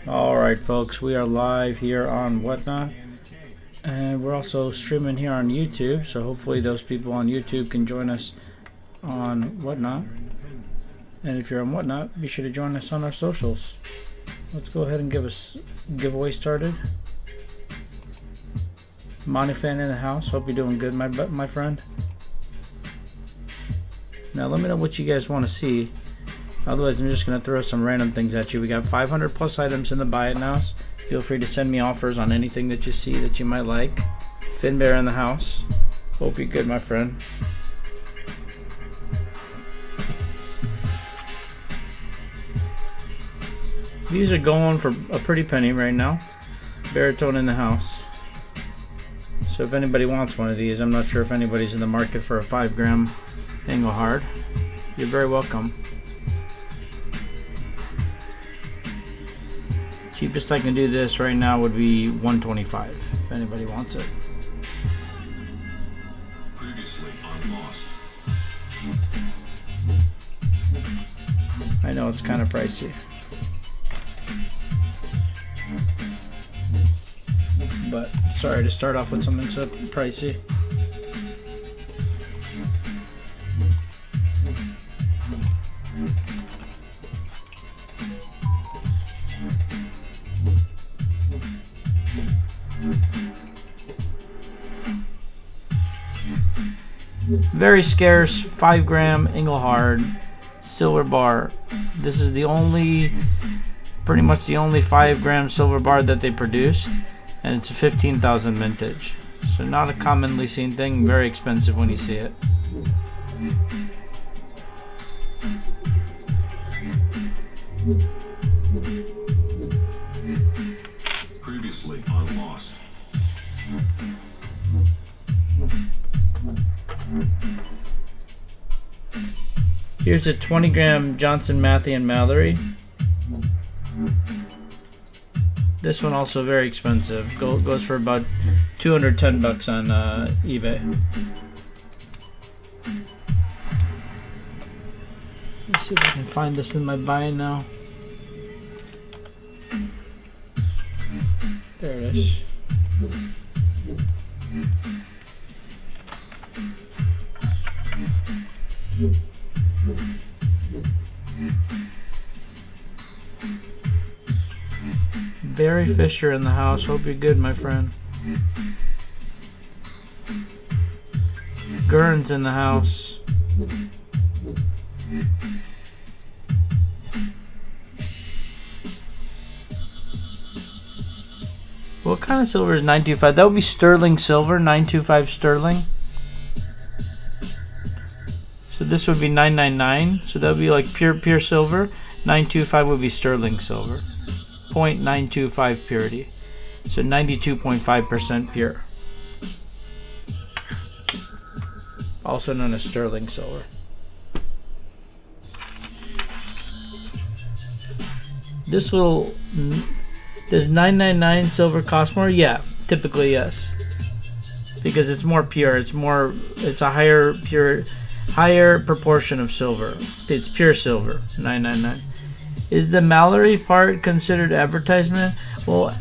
Alright folks, we are live here on Whatnot, and we're also streaming here on YouTube, so hopefully those people on YouTube can join us on Whatnot. And if you're on Whatnot, be sure to join us on our socials. Let's go ahead and give us giveaway started. Monty fan in the house, hope you're doing good, my friend. Now let me know what you guys want to see. Otherwise, I'm just going to throw some random things at you. We got 500 plus items in the buy it nows. Feel free to send me offers on anything that you see that you might like. Finn Bear in the house. Hope you're good, my friend. These are going for a pretty penny right now. Baritone in the house. So if anybody wants one of these, I'm not sure if anybody's in the market for a 5-gram Engelhard. You're very welcome. Cheapest I can do this right now would be $125 if anybody wants it. Previously on Lost. I know it's kind of pricey, but sorry to start off with something so pricey. Very scarce 5-gram Engelhard silver bar. This is the only, pretty much the only 5-gram silver bar that they produced, and it's a 15,000 vintage. So not a commonly seen thing, very expensive when you see it. Previously on Lost. Here's a 20-gram Johnson, Matthey, and Mallory. This one also very expensive. Goes for about 210 bucks on eBay. Let's see if I can find this in my buy now. There it is. Barry Fisher in the house. Hope you're good, my friend. Gurn's in the house. What kind of silver is 925? That would be sterling silver, 925 sterling. So this would be 999. So that would be like pure silver. 925 would be sterling silver. 0.925 purity. So 92.5% pure. Also known as sterling silver. This will... Does 999 silver cost more? Yeah, typically yes. Because it's more pure. It's a higher proportion of silver. It's pure silver. 999. Is the Mallory part considered advertisement? Well,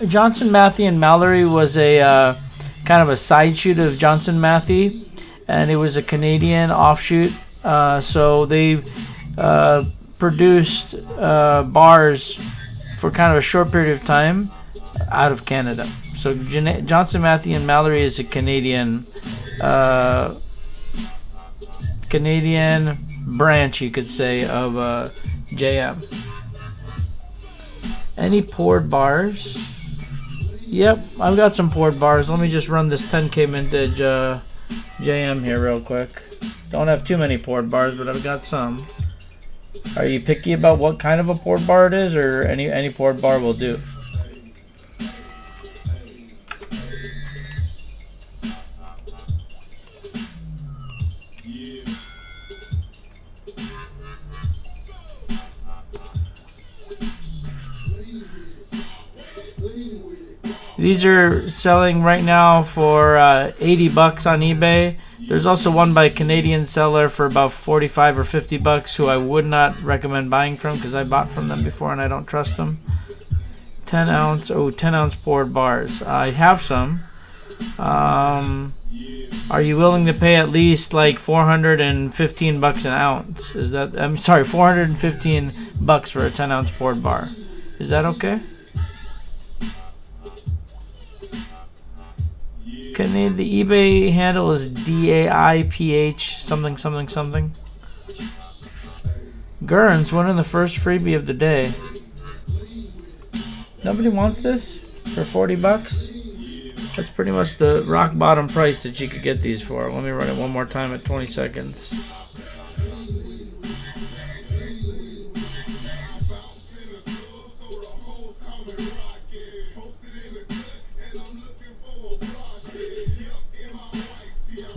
Johnson, Matthey, and Mallory was a kind of a side shoot of Johnson, Matthey, and it was a Canadian offshoot. So they produced bars for kind of a short period of time out of Canada. So Johnson, Matthey, and Mallory is a Canadian branch, you could say, of JM. Any poured bars? Yep, I've got some poured bars. Let me just run this 10K vintage JM here real quick. Don't have too many poured bars, but I've got some. Are you picky about what kind of a poured bar it is, or any poured bar will do? These are selling right now for 80 bucks on eBay. There's also one by a Canadian seller for about 45 or 50 bucks who I would not recommend buying from because I bought from them before and I don't trust them. 10 ounce. Oh, 10 ounce poured bars. I have some. Are you willing to pay at least like 415 bucks an ounce? Is that, I'm sorry, 415 bucks for a 10 ounce poured bar. Is that okay? Can the eBay handle is DAIPH something something something. Gurns winning the first freebie of the day. Nobody wants this for 40 bucks? That's pretty much the rock bottom price that you could get these for. Let me run it one more time at 20 seconds.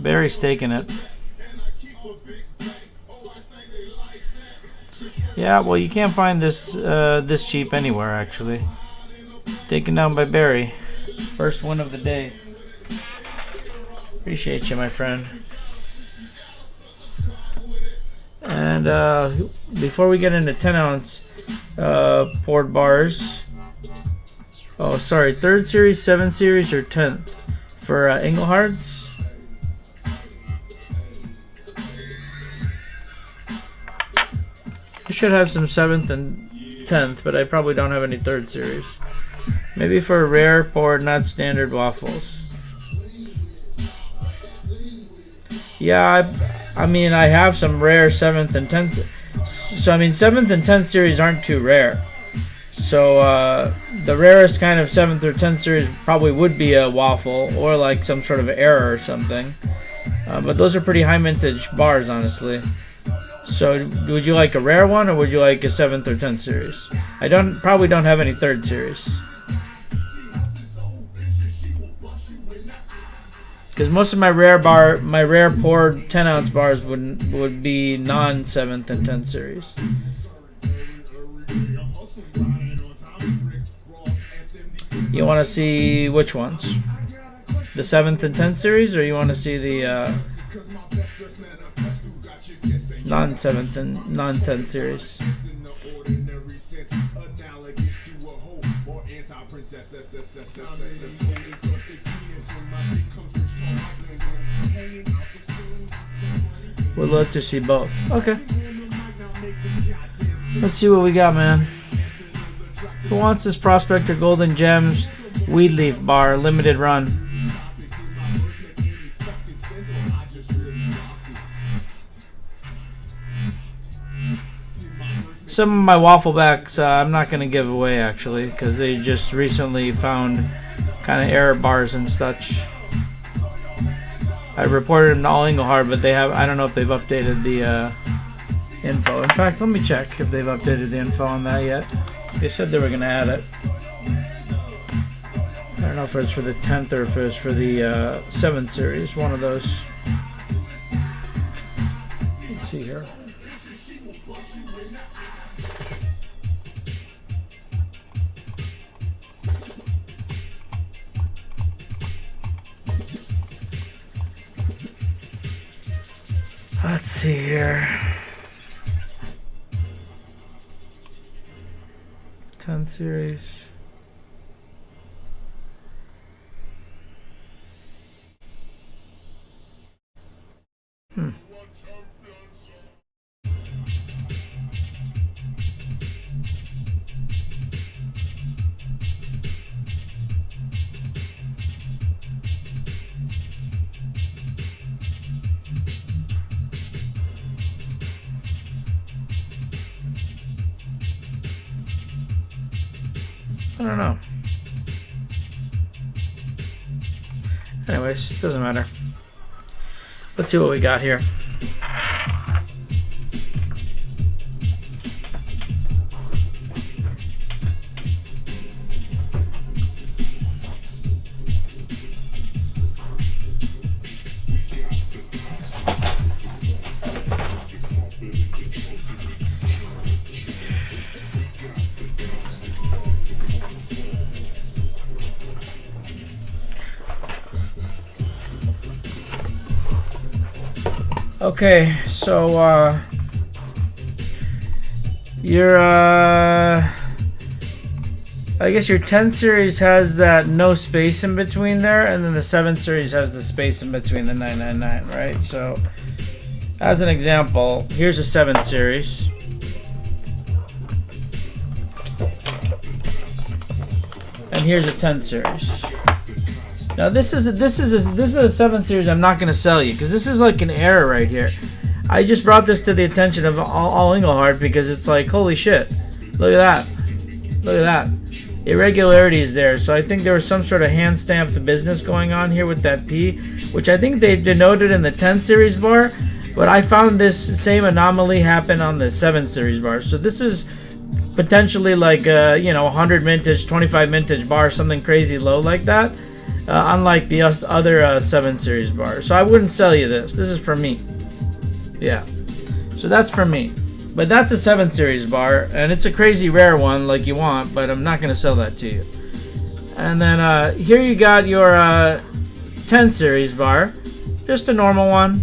Barry's taking it. Yeah, well, you can't find this this cheap anywhere, actually. Taken down by Barry. First win of the day. Appreciate you, my friend. And before we get into 10 ounce poured bars. Oh, sorry. 3rd series, 7th series, or 10th? For Engelhards. I should have some 7th and 10th, but I probably don't have any 3rd series. Maybe for rare poured, not standard waffles. Yeah, I mean, I have some rare 7th and 10th. So, I mean, 7th and 10th series aren't too rare. So, the rarest kind of 7th or 10th series probably would be a waffle or like some sort of error or something. But those are pretty high mintage bars, honestly. So, would you like a rare one or would you like a 7th or 10th series? I probably don't have any 3rd series. Because most of my rare poured 10 ounce bars would be non 7th and 10th series. You want to see which ones? The 7th and 10th series, or you want to see the non 7th and non 10th series? Would love to see both. Okay. Let's see what we got, man. Who wants this Prospector Golden Gems Weed Leaf Bar limited run? Some of my waffle backs I'm not going to give away, actually, because they just recently found kind of error bars and such. I reported them to all Engelhard, but I don't know if they've updated the info. In fact, let me check if they've updated the info on that yet. They said they were going to add it. I don't know if it's for the 10th or if it's for the 7th series, one of those. Let's see here. Let's see here. 10th series. I don't know. Anyways, it doesn't matter. Let's see what we got here. Okay, so you're I guess your 10 series has that no space in between there, and then the 7 series has the space in between the 999, right? So, as an example, here's a 7 series. And here's a 10 series. Now this is a 7 series I'm not gonna sell you because this is like an error right here. I just brought this to the attention of all Engelhard because it's like, holy shit, look at that, look at that. Irregularities there. So I think there was some sort of hand stamped business going on here with that P, which I think they denoted in the 10 series bar, but I found this same anomaly happen on the 7 series bar. So this is potentially like you know, 100 mintage, 25 mintage bar, something crazy low like that, unlike the other 7 series bar. So I wouldn't sell you this. This is for me. Yeah, so that's for me. But that's a 7 series bar, and it's a crazy rare one like you want, but I'm not going to sell that to you. And then here you got your 10 series bar, just a normal one,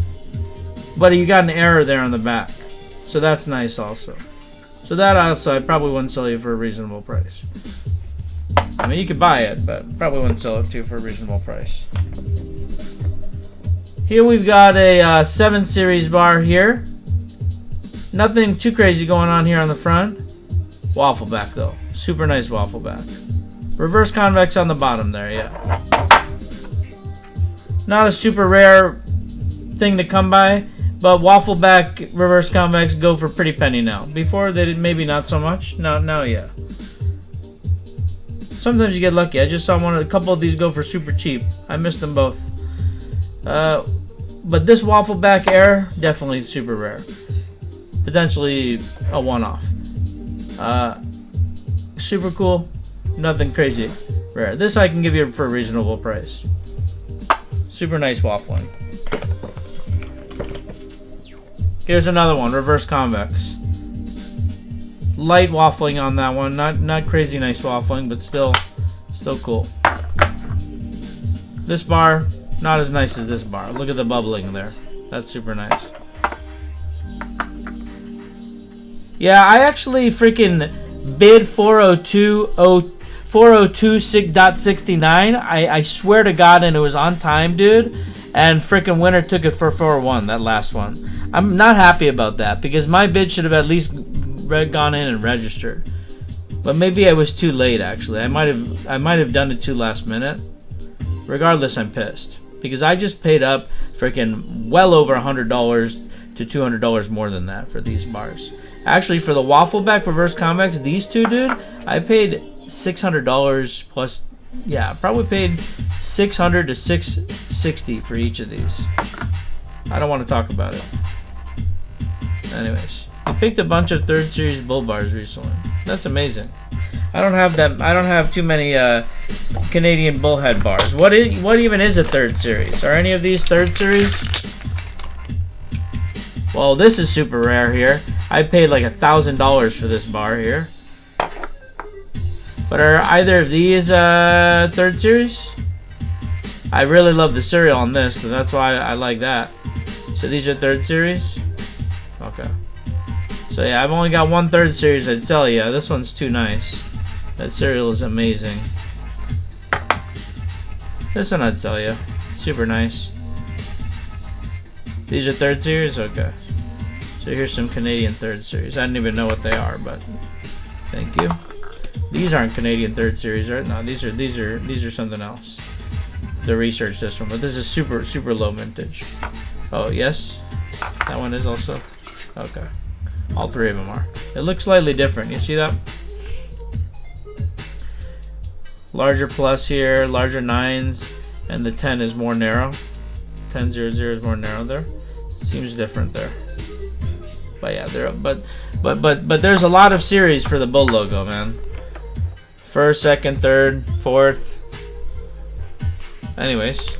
but you got an error there on the back. So that's nice also. So that also I probably wouldn't sell you for a reasonable price. I mean, you could buy it, but probably wouldn't sell it to you for a reasonable price. Here we've got a 7 series bar here. Nothing too crazy going on here on the front. Waffle back though. Super nice waffle back. Reverse convex on the bottom there, yeah. Not a super rare thing to come by, but waffle back, reverse convex go for pretty penny now. Before they did maybe not so much. Now yeah. Sometimes you get lucky. I just saw a couple of these go for super cheap. I missed them both. But this waffle back air, definitely super rare. Potentially a one-off. Super cool. Nothing crazy rare. This I can give you for a reasonable price. Super nice waffling. Here's another one, reverse convex. Light waffling on that one. Not crazy nice waffling, but still cool. This bar, not as nice as this bar. Look at the bubbling there. That's super nice. Yeah, I actually freaking bid 402.69. I swear to God, and it was on time, dude. And freaking winner took it for 401, that last one. I'm not happy about that because my bid should have at least gone in and registered. But maybe I was too late actually. I might have done it too last minute. Regardless, I'm pissed because I just paid up freaking well over $100 to $200 more than that for these bars. Actually, for the waffle back reverse convex, these two, dude, I paid $600 plus. Yeah, probably paid $600 to $660 for each of these. I don't want to talk about it. Anyways, I picked a bunch of 3rd series bull bars recently. That's amazing. I don't have that. I don't have too many Canadian bullhead bars. What even is a 3rd series? Are any of these 3rd series? Well, this is super rare here. I paid like $1,000 for this bar here. But are either of these 3rd series? I really love the cereal on this, so that's why I like that. So these are 3rd series? Okay. So yeah, I've only got one 3rd series I'd sell you. This one's too nice. That cereal is amazing. This one I'd sell you. Super nice. These are 3rd series? Okay. So here's some Canadian 3rd series. I didn't even know what they are, but thank you. These aren't Canadian 3rd series, right? No, these are something else. The research this one, but this is super low vintage. Oh yes, that one is also. Okay, all 3 of them are. It looks slightly different. You see that? Larger plus here, larger 9s, and the 10 is more narrow. 1000 is more narrow there. Seems different there. But yeah, but there's a lot of series for the bull logo, man. 1st, 2nd, 3rd, 4th. Anyways,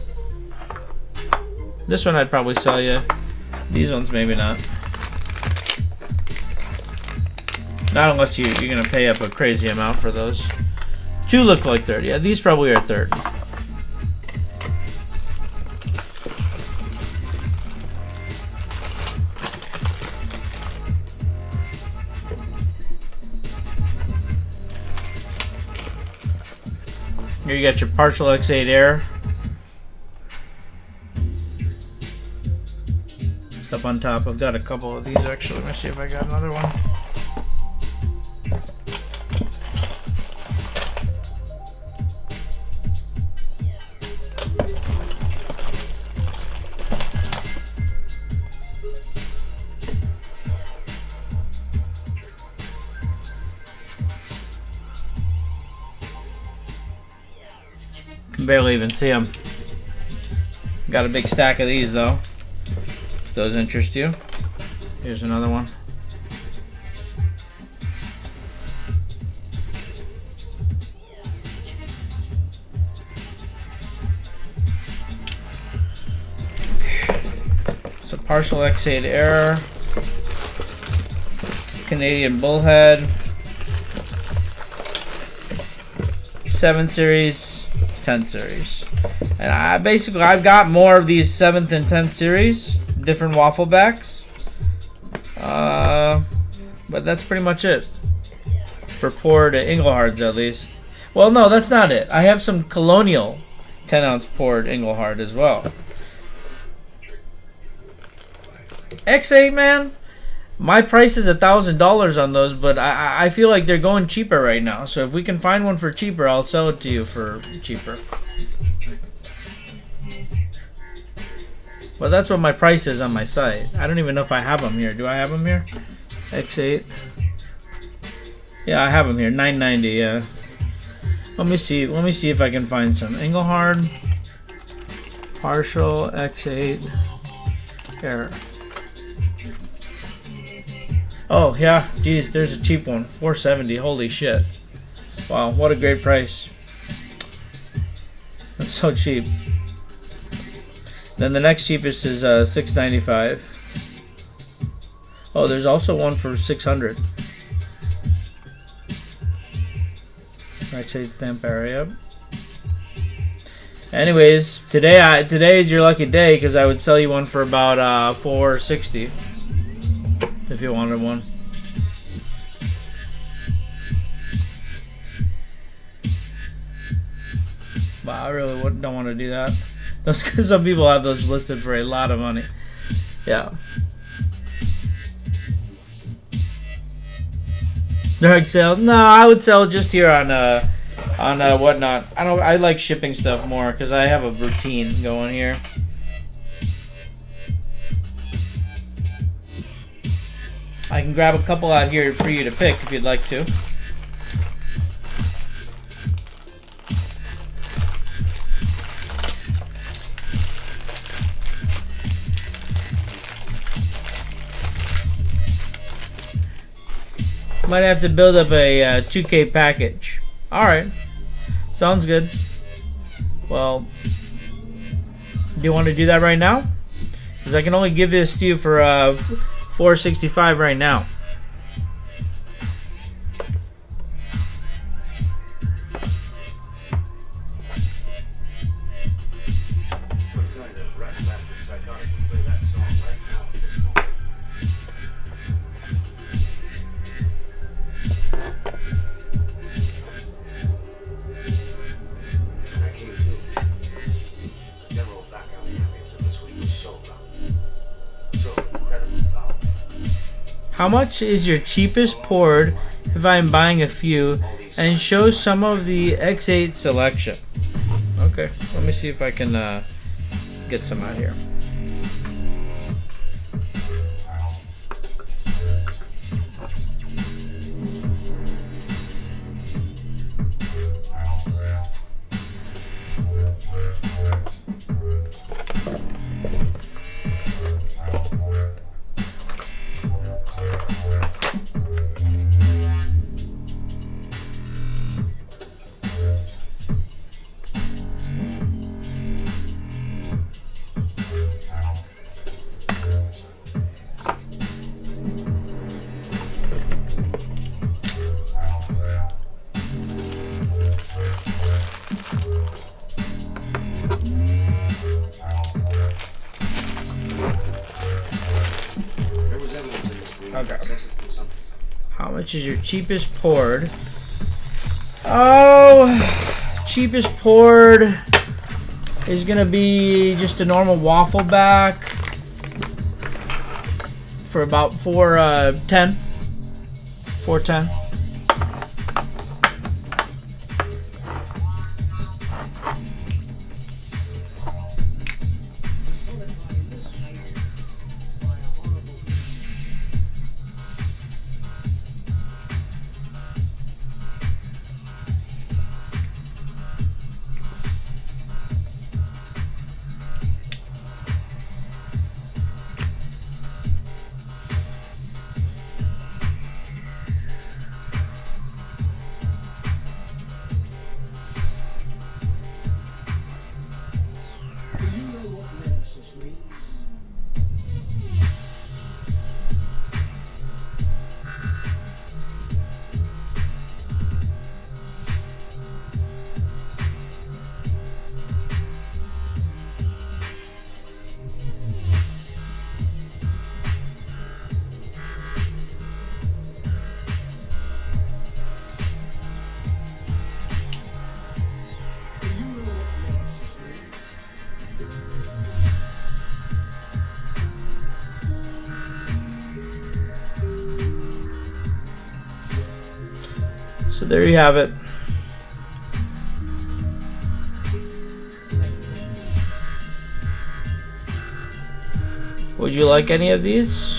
this one I'd probably sell you. These ones maybe not. Not unless you're gonna pay up a crazy amount for those. 2 look like 3rd. Yeah, these probably are 3rd. Here you got your partial X8 Air. It's up on top. I've got a couple of these actually. Let me see if I got another one. Can barely even see them. Got a big stack of these though. If those interest you. Here's another one. So partial X8 Air, Canadian Bullhead, 7 series, 10 series. And I've got more of these 7th and 10th series, different waffle backs. But that's pretty much it for poured Engelhards, at least. Well, no, that's not it. I have some Colonial 10-ounce poured Engelhard as well. X8, man, my price is $1,000 on those, but I feel like they're going cheaper right now. So if we can find one for cheaper, I'll sell it to you for cheaper. Well, that's what my price is on my site. I don't even know if I have them here. Do I have them here? X8. Yeah, I have them here. $9.90. Yeah. Let me see. Let me see if I can find some Engelhard partial X8 Air. Oh yeah, geez, there's a cheap one, $4.70. Holy shit! Wow, what a great price. That's so cheap. Then the next cheapest is $6.95. Oh, there's also one for $600. X8 stamp area. Anyways, today is your lucky day because I would sell you one for about $4.60 if you wanted one. But I really don't want to do that. Those, because some people have those listed for a lot of money. Yeah. Direct sale? No, I would sell just here on whatnot. I like shipping stuff more because I have a routine going here. I can grab a couple out here for you to pick if you'd like to. Might have to build up a 2K package. Alright. Sounds good. Well, do you want to do that right now? Because I can only give this to you for $4.65 right now. How much is your cheapest poured if I'm buying a few, and show some of the X8 selection? Okay, let me see if I can get some out here. Okay. How much is your cheapest poured? Oh, cheapest poured is gonna be just a normal waffle back for about $410. $410. So there you have it. Would you like any of these?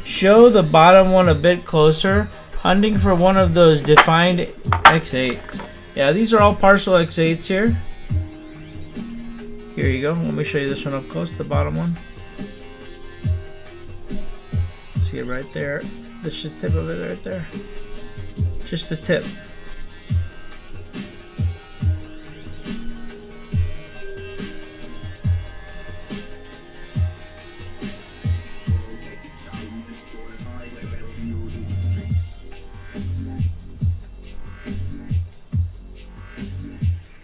Show the bottom one a bit closer. Hunting for one of those defined X8s. Yeah, these are all partial X8s here. Here you go. Let me show you this one up close, the bottom one. See it right there. That's the tip of it right there. Just the tip.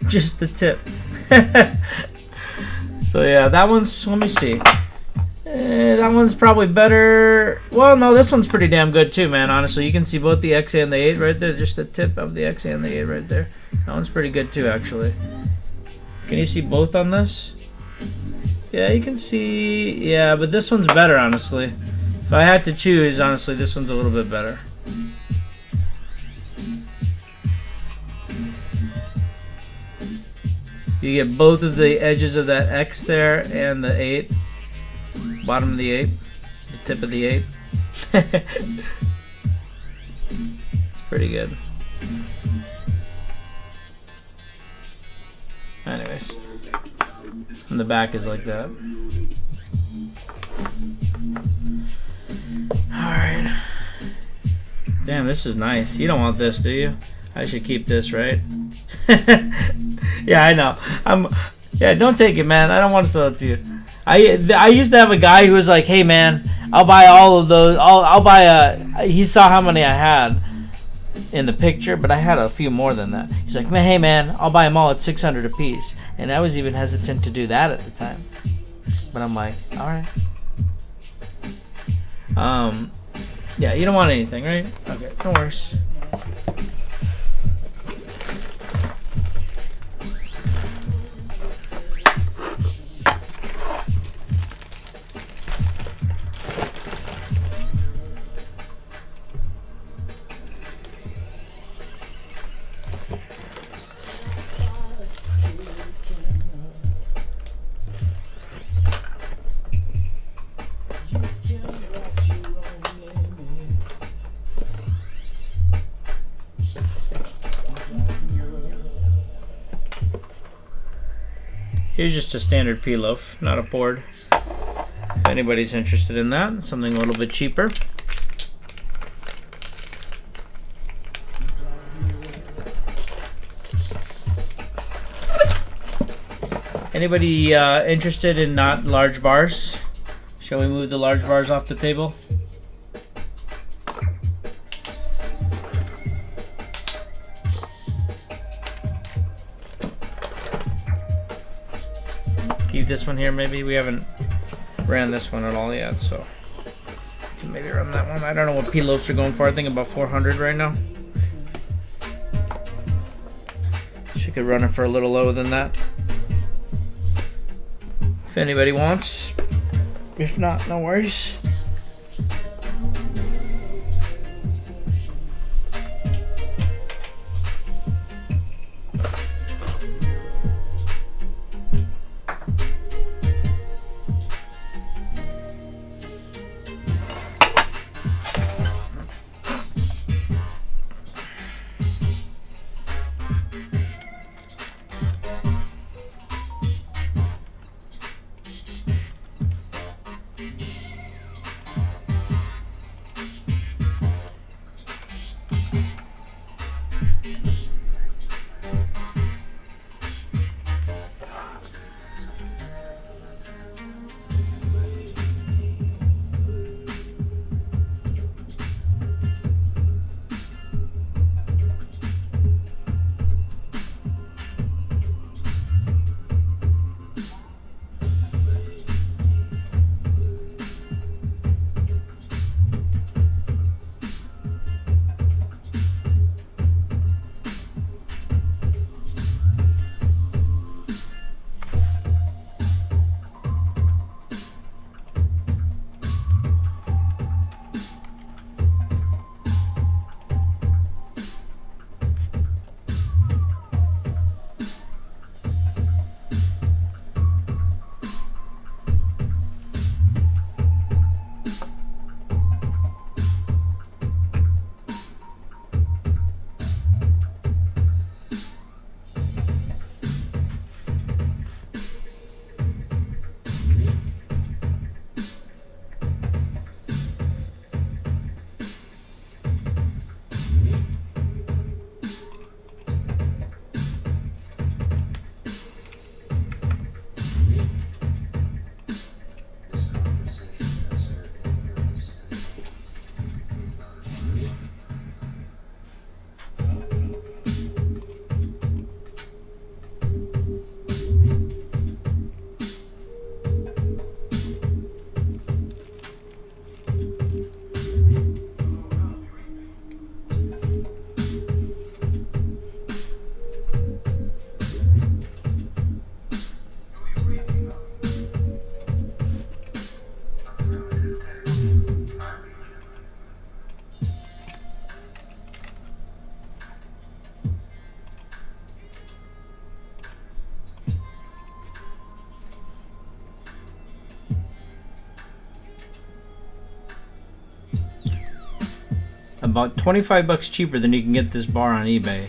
Just the tip. So yeah, that one's, let me see. That one's probably better. Well, no, this one's pretty damn good too, man. Honestly, you can see both the X and the 8 right there. Just the tip of the X and the 8 right there. That one's pretty good too, actually. Can you see both on this? Yeah, you can see. Yeah, but this one's better, honestly. If I had to choose, honestly, this one's a little bit better. You get both of the edges of that X there and the 8. Bottom of the 8. The tip of the 8. It's pretty good. Anyways. And the back is like that. Alright. Damn, this is nice. You don't want this, do you? I should keep this, right? Yeah, I know. Yeah, don't take it, man. I don't want to sell it to you. I used to have a guy who was like, "Hey, man, I'll buy all of those. I'll buy a." He saw how many I had in the picture, but I had a few more than that. He's like, "Hey, man, I'll buy them all at $600 a piece," and I was even hesitant to do that at the time. But I'm like, all right. Yeah, you don't want anything, right? Okay, no worries. Here's just a standard pea loaf, not a board. If anybody's interested in that, something a little bit cheaper. Anybody interested in not large bars? Shall we move the large bars off the table? Keep this one here maybe. We haven't ran this one at all yet, so maybe run that one. I don't know what P-loads are going for. I think about 400 right now. She could run it for a little lower than that. If anybody wants. If not, no worries. About 25 bucks cheaper than you can get this bar on eBay.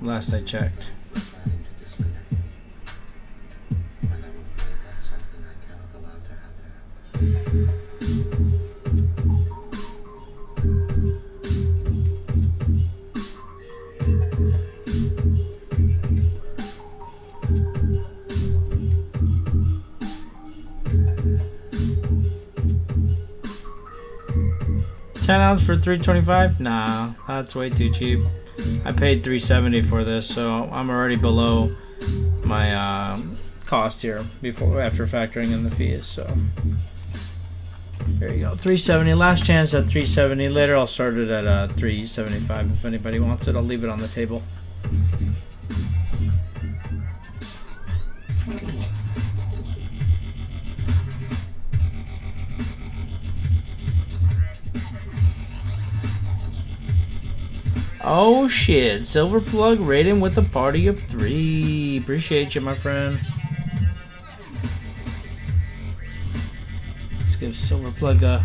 Last I checked. $10 for $325? Nah, that's way too cheap. I paid $370 for this, so I'm already below my cost here after factoring in the fees. So there you go, $370. Last chance at $370. Later I'll start it at $375 if anybody wants it. I'll leave it on the table. Oh shit, Silver Plug raiding with a party of 3. Appreciate you, my friend. Let's give Silver Plug a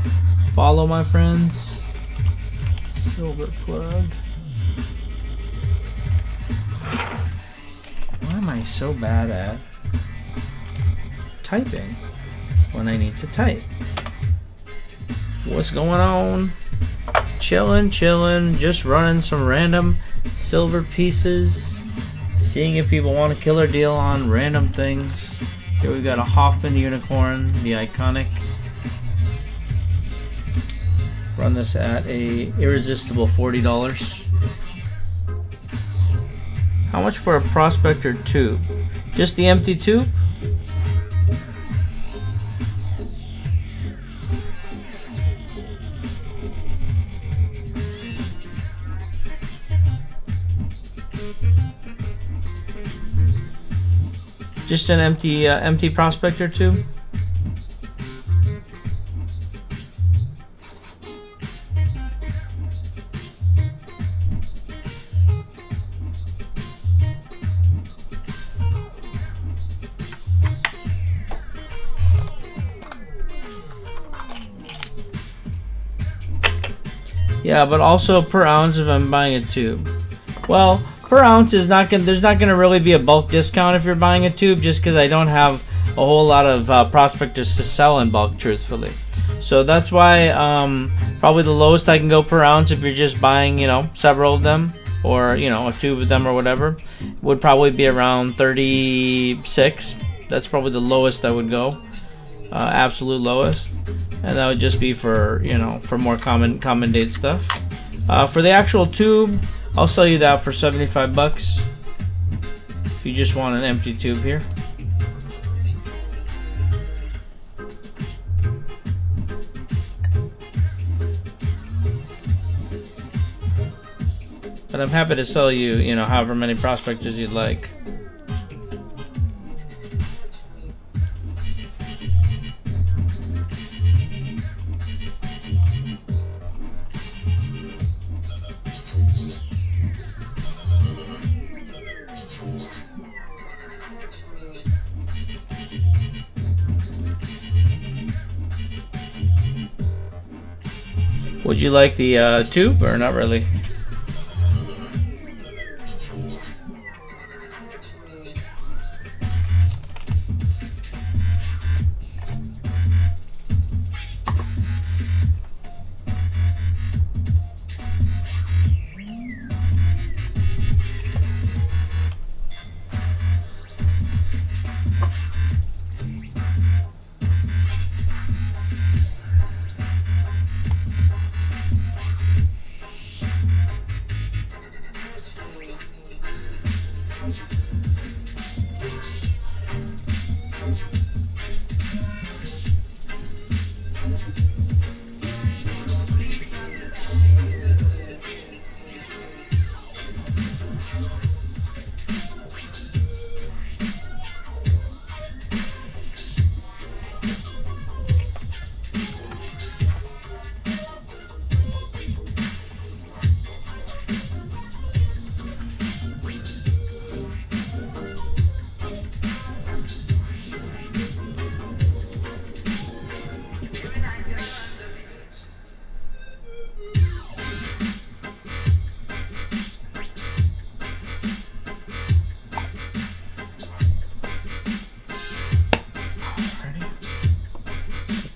follow, my friends. Silver Plug. Why am I so bad at typing when I need to type? What's going on? Chillin', just running some random silver pieces. Seeing if people want a killer deal on random things. Here we got a Hoffman Unicorn, the iconic. Run this at a irresistible $40. How much for a Prospector tube? Just the empty tube? Just an empty Prospector tube? Yeah, but also per ounce if I'm buying a tube. Well, per ounce is not gonna. There's not gonna really be a bulk discount if you're buying a tube, just because I don't have a whole lot of prospectors to sell in bulk, truthfully. So that's why probably the lowest I can go per ounce if you're just buying, you know, several of them, or you know, a tube of them or whatever, would probably be around 36. That's probably the lowest I would go, absolute lowest, and that would just be for, you know, for more common date stuff. For the actual tube, I'll sell you that for 75 bucks if you just want an empty tube here. But I'm happy to sell you, you know, however many prospectors you'd like. Would you like the tube or not really?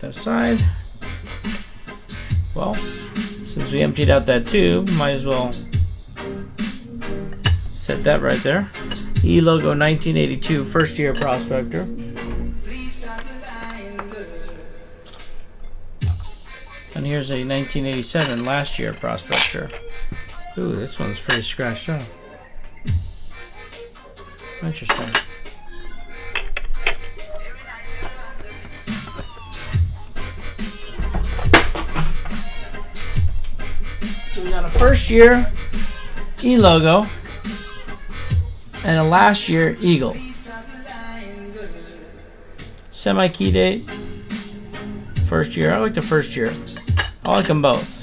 Aside. Well, since we emptied out that tube, might as well set that right there. E-logo 1982, first year Prospector. And here's a 1987, last year Prospector. Ooh, this one's pretty scratched up. Interesting. We got a first year E-logo and a last year Eagle. Semi-key date. First year. I like the first year. I like them both.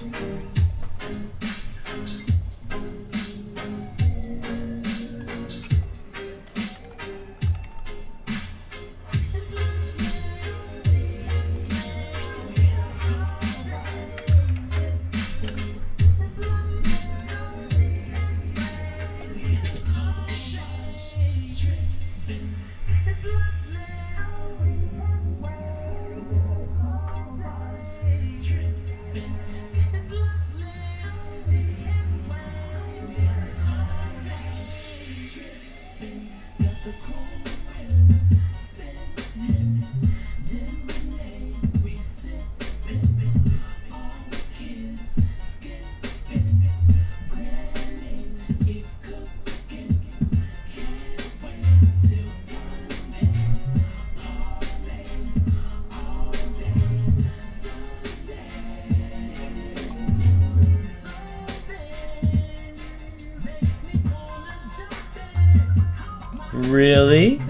Really?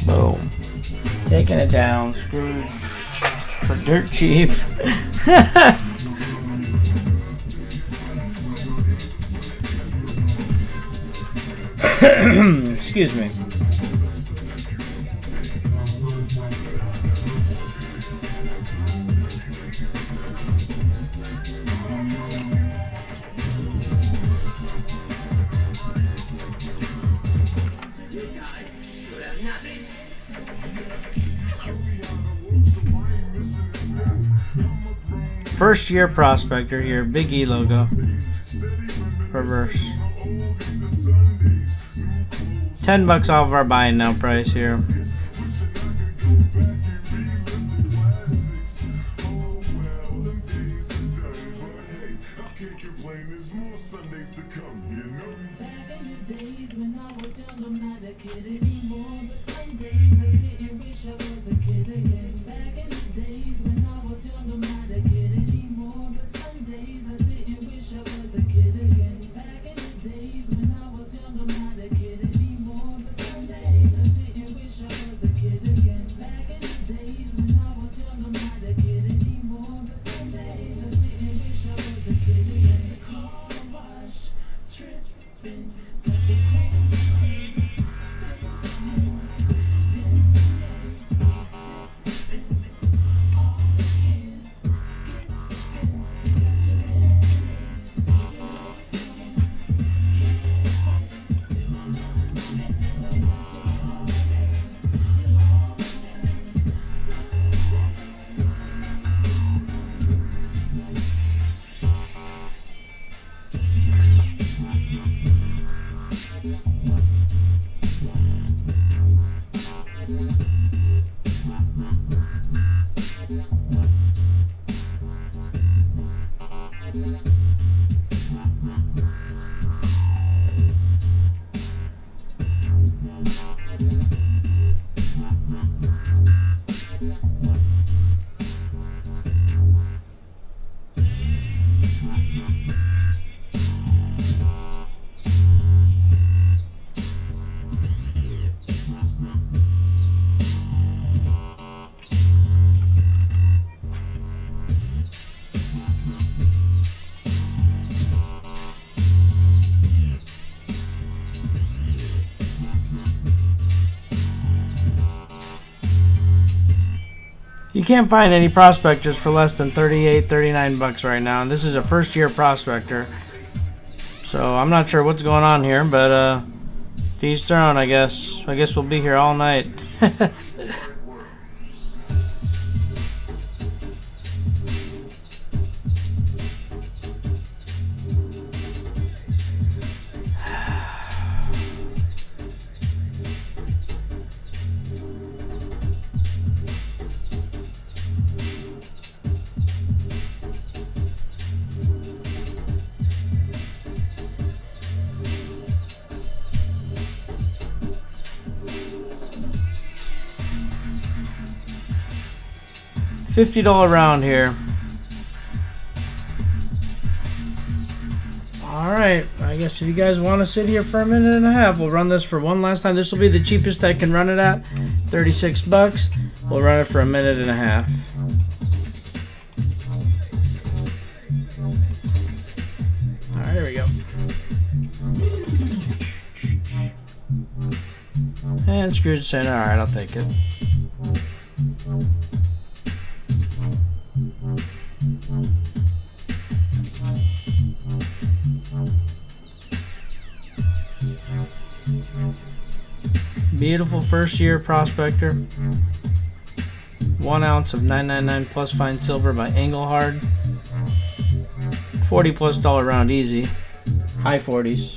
Boom. Taking it down, Scrooge. For dirt cheap. Excuse me. First year Prospector here, Big E logo. Reverse. $10 off of our buying now price here. You can't find any prospectors for less than $38, $39 right now, and this is a first year prospector. So I'm not sure what's going on here, but to each their own, I guess. I guess we'll be here all night. $50 round here. Alright, I guess if you guys want to sit here for a minute and a half, we'll run this for one last time. This will be the cheapest I can run it at, 36 bucks. We'll run it for a minute and a half. Alright, here we go. And Scrooge center, alright, I'll take it. Beautiful first year Prospector. 1 ounce of 999 plus fine silver by Engelhard. $40+ round easy. High 40s.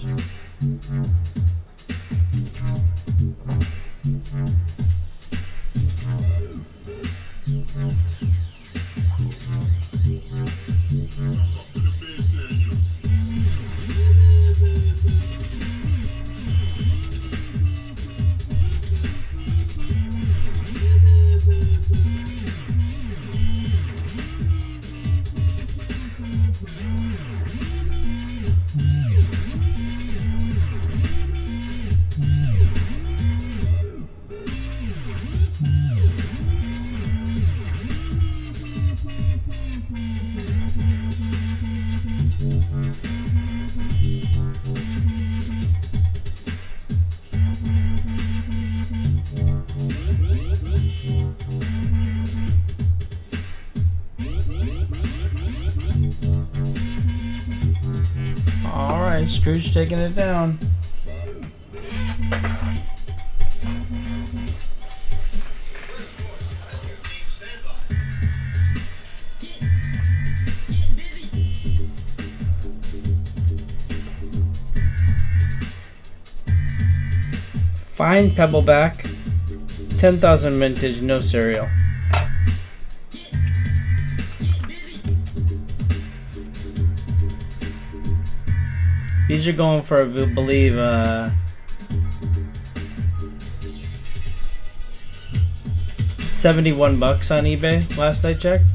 Alright, Scrooge taking it down. Fine pebbleback, 10,000 vintage, no cereal. These are going for, I believe, 71 bucks on eBay last I checked.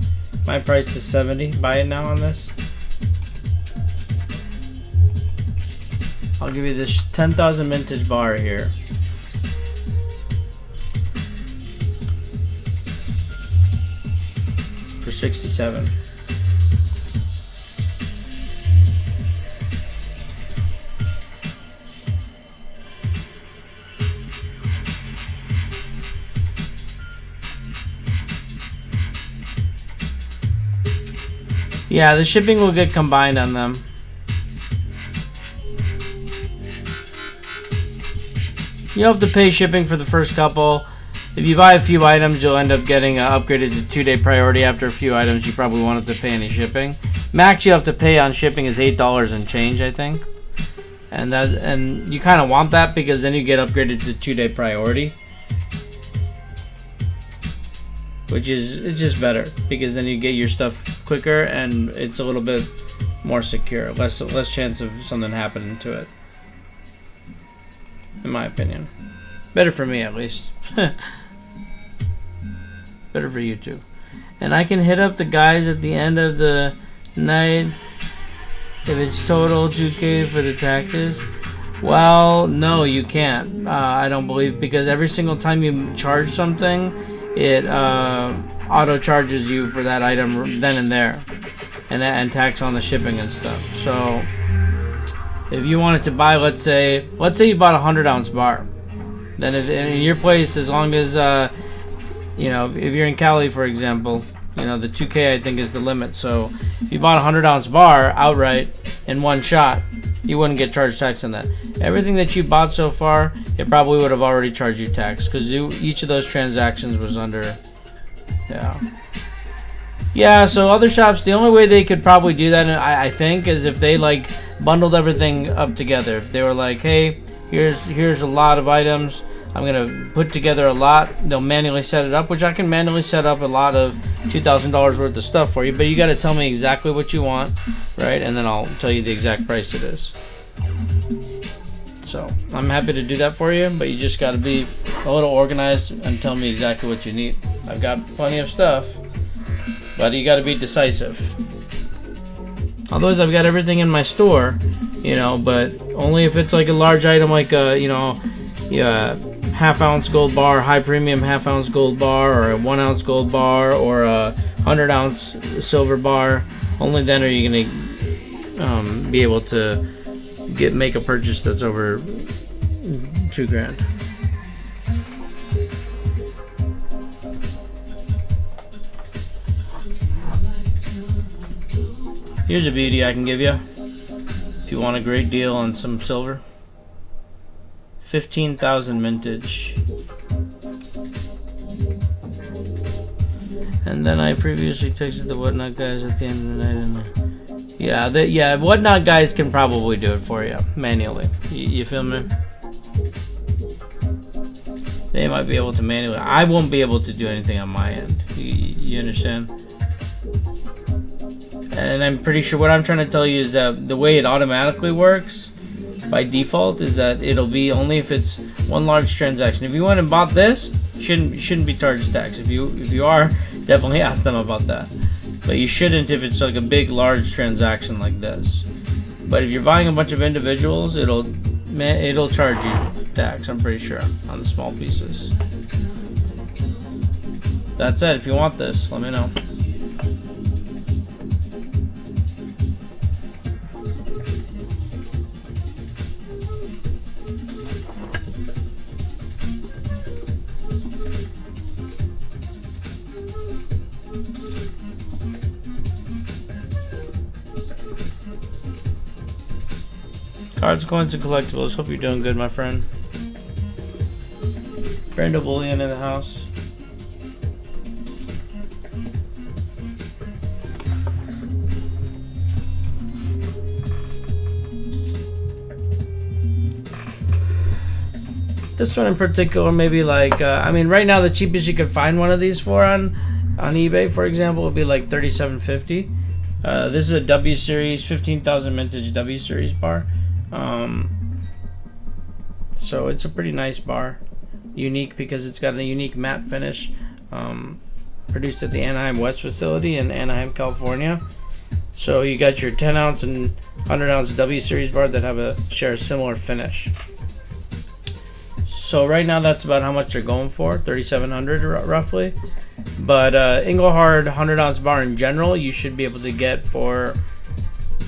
My price is 70. Buy it now on this. I'll give you this 10,000 vintage bar here. For 67. Yeah, the shipping will get combined on them. You'll have to pay shipping for the first couple. If you buy a few items, you'll end up getting upgraded to 2-day priority. After a few items, you probably won't have to pay any shipping. Max you have to pay on shipping is $8 and change, I think. And you kind of want that because then you get upgraded to 2-day priority. Which is, it's just better because then you get your stuff quicker and it's a little bit more secure, less chance of something happening to it, in my opinion. Better for me at least. Better for you too. And I can hit up the guys at the end of the night if it's total 2K for the taxes. Well, no, you can't. I don't believe, because every single time you charge something, it auto charges you for that item then and there, and tax on the shipping and stuff. So if you wanted to buy, let's say you bought a 100-ounce bar, then if in your place, as long as you know, if you're in Cali, for example, you know, the 2K I think is the limit. So if you bought a 100-ounce bar outright in one shot, you wouldn't get charged tax on that. Everything that you bought so far, it probably would have already charged you tax because each of those transactions was under. Yeah, so other shops, the only way they could probably do that, I think, is if they like bundled everything up together. If they were like, hey, here's a lot of items, I'm gonna put together a lot, they'll manually set it up, which I can manually set up a lot of $2,000 worth of stuff for you, but you got to tell me exactly what you want, right? And then I'll tell you the exact price it is. So I'm happy to do that for you, but you just got to be a little organized and tell me exactly what you need. I've got plenty of stuff, But you got to be decisive. Otherwise, I've got everything in my store, you know, but only if it's like a large item, like a, you know, yeah, half-ounce gold bar, high premium half-ounce gold bar, or a 1 ounce gold bar, or a 100-ounce silver bar. Only then are you gonna be able to make a purchase that's over $2,000. Here's a beauty I can give you if you want a great deal on some silver. 15,000 mintage. And then I previously texted the Whatnot guys at the end of the night. And yeah, Whatnot guys can probably do it for you manually. You feel me? They might be able to manually. I won't be able to do anything on my end. You understand? And I'm pretty sure what I'm trying to tell you is that the way it automatically works by default is that it'll be only if it's one large transaction. If you went and bought this, you shouldn't be charged tax. If you are, definitely ask them about that. But you shouldn't if it's like a big large transaction like this. But if you're buying a bunch of individuals, it'll charge you tax, I'm pretty sure, on the small pieces. That's it. If you want this, let me know. Cards, coins, and collectibles. Hope you're doing good, my friend. Brando Bullion in the house. This one in particular, maybe like, I mean, right now the cheapest you could find one of these for on eBay, for example, would be like $37.50. This is a W Series, 15,000 mintage W Series bar. So it's a pretty nice bar, unique because it's got a unique matte finish, produced at the Anaheim West facility in Anaheim, California. So you got your 10 ounce and 100 ounce W Series bar that share a similar finish. So right now that's about how much they're going for, $3,700 roughly. But Engelhard 100 ounce bar in general, you should be able to get for,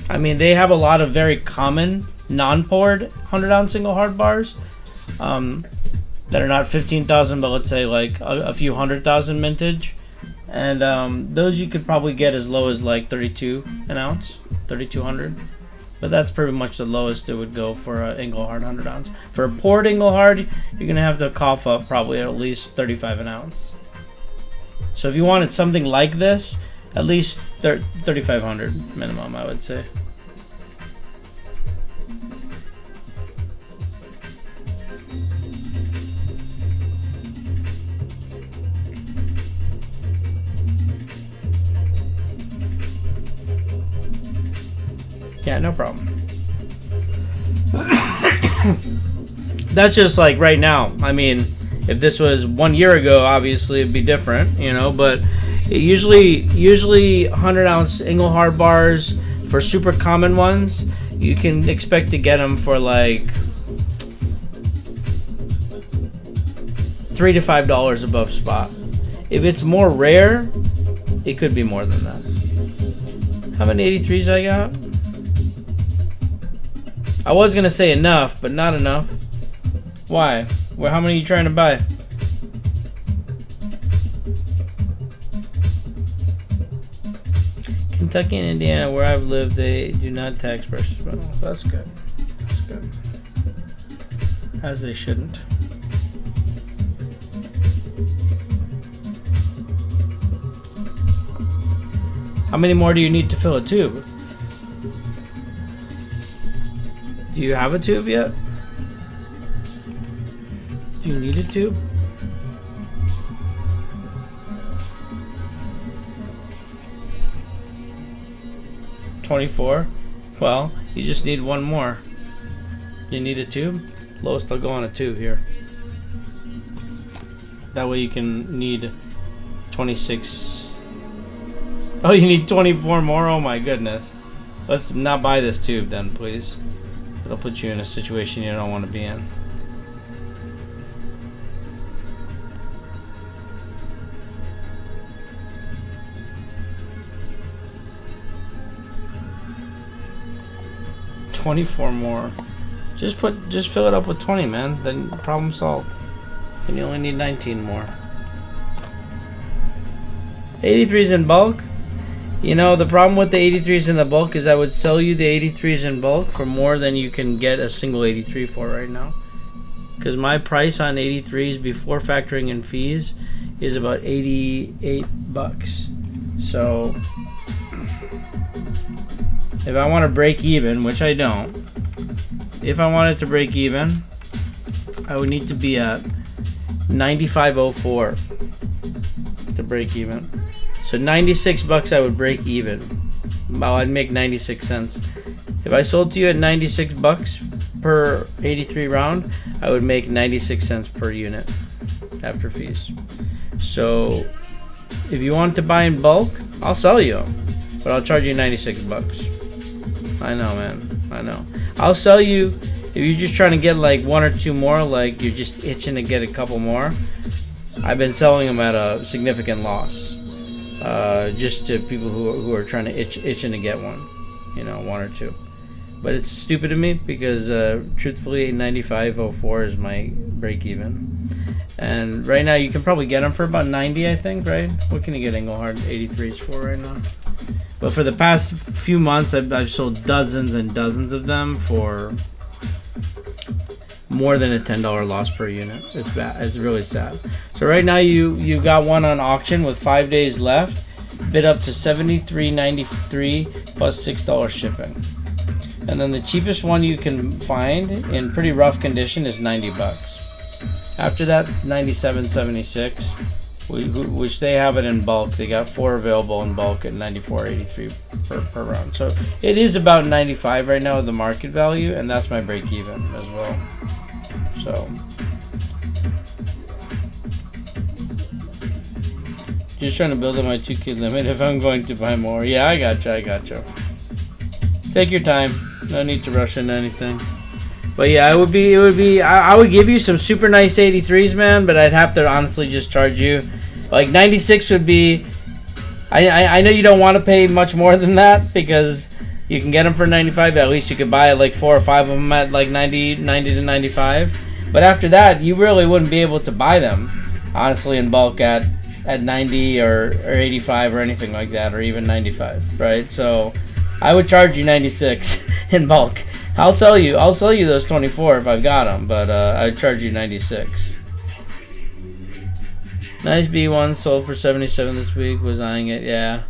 I mean, they have a lot of very common non-poured 100 ounce Engelhard bars that are not 15,000, but let's say like a few 100,000 mintage. And those you could probably get as low as like 32 an ounce, 3,200. But that's pretty much the lowest it would go for an Engelhard 100 ounce. For a poured Engelhard, you're going to have to cough up probably at least 35 an ounce. So if you wanted something like this, at least 3,500 minimum, I would say. Yeah, no problem. That's just like right now. I mean, if this was 1 year ago, obviously it'd be different, you know, but usually 100 ounce Engelhard bars, for super common ones, you can expect to get them for like $3 to $5 above spot. If it's more rare, it could be more than that. How many 83s I got? I was gonna say enough, but not enough. Why? Well, how many are you trying to buy? Kentucky and Indiana, where I've lived, they do not tax precious metals. That's good. That's good. As they shouldn't. How many more do you need to fill a tube? Do you have a tube yet? Do you need a tube? $24. Well, you just need one more. You need a tube? Lowest I'll go on a tube here. That way you can need 26 Oh, you need 24 more? Oh my goodness. Let's not buy this tube then, please. It'll put you in a situation you don't want to be in. $24 more. Just fill it up with 20, man. Then problem solved. And you only need 19 more. 83s in bulk. You know, the problem with the 83s in the bulk is I would sell you the 83s in bulk for more than you can get a single 83 for right now. Because my price on 83s before factoring in fees is about 88 bucks. So if I want to break even, which I don't, if I wanted to break even, I would need to be at 95.04 to break even. So 96 bucks I would break even. Well, I'd make 96 cents. If I sold to you at 96 bucks per 83 round, I would make 96 cents per unit after fees. So if you want to buy in bulk, I'll sell you, but I'll charge you 96 bucks. I know, man. I know. I'll sell you if you're just trying to get like one or two more, like you're just itching to get a couple more. I've been selling them at a significant loss. Just to people who are trying to itching to get one, you know, one or two. But it's stupid to me because truthfully 95.04 is my break even, and right now you can probably get them for about 90, I think, right? What can you get Engelhard 83s for right now? But for the past few months I've sold dozens and dozens of them for more than a $10 loss per unit. It's bad. It's really sad. So right now you got one on auction with 5 days left, bid up to $73.93 plus $6 shipping. And then the cheapest one you can find in pretty rough condition is 90 bucks. After that, $97.76, which they have it in bulk. They got 4 available in bulk at $94.83 per round. So it is about 95 right now, the market value, and that's my break even as well. So just trying to build up my 2K limit if I'm going to buy more. Yeah, I gotcha. Take your time. No need to rush into anything. But yeah, I would give you some super nice 83s, man, but I'd have to honestly just charge you like 96 would be. I know you don't want to pay much more than that because you can get them for 95. At least you could buy like 4 or 5 of them at like 90 to 95. But after that, you really wouldn't be able to buy them, honestly, in bulk at 90 or 85 or anything like that, or even 95, right? So I would charge you 96 in bulk. I'll sell you those 24 if I've got them, but I'd charge you 96. Nice B1 sold for 77 this week. Was eyeing it, yeah.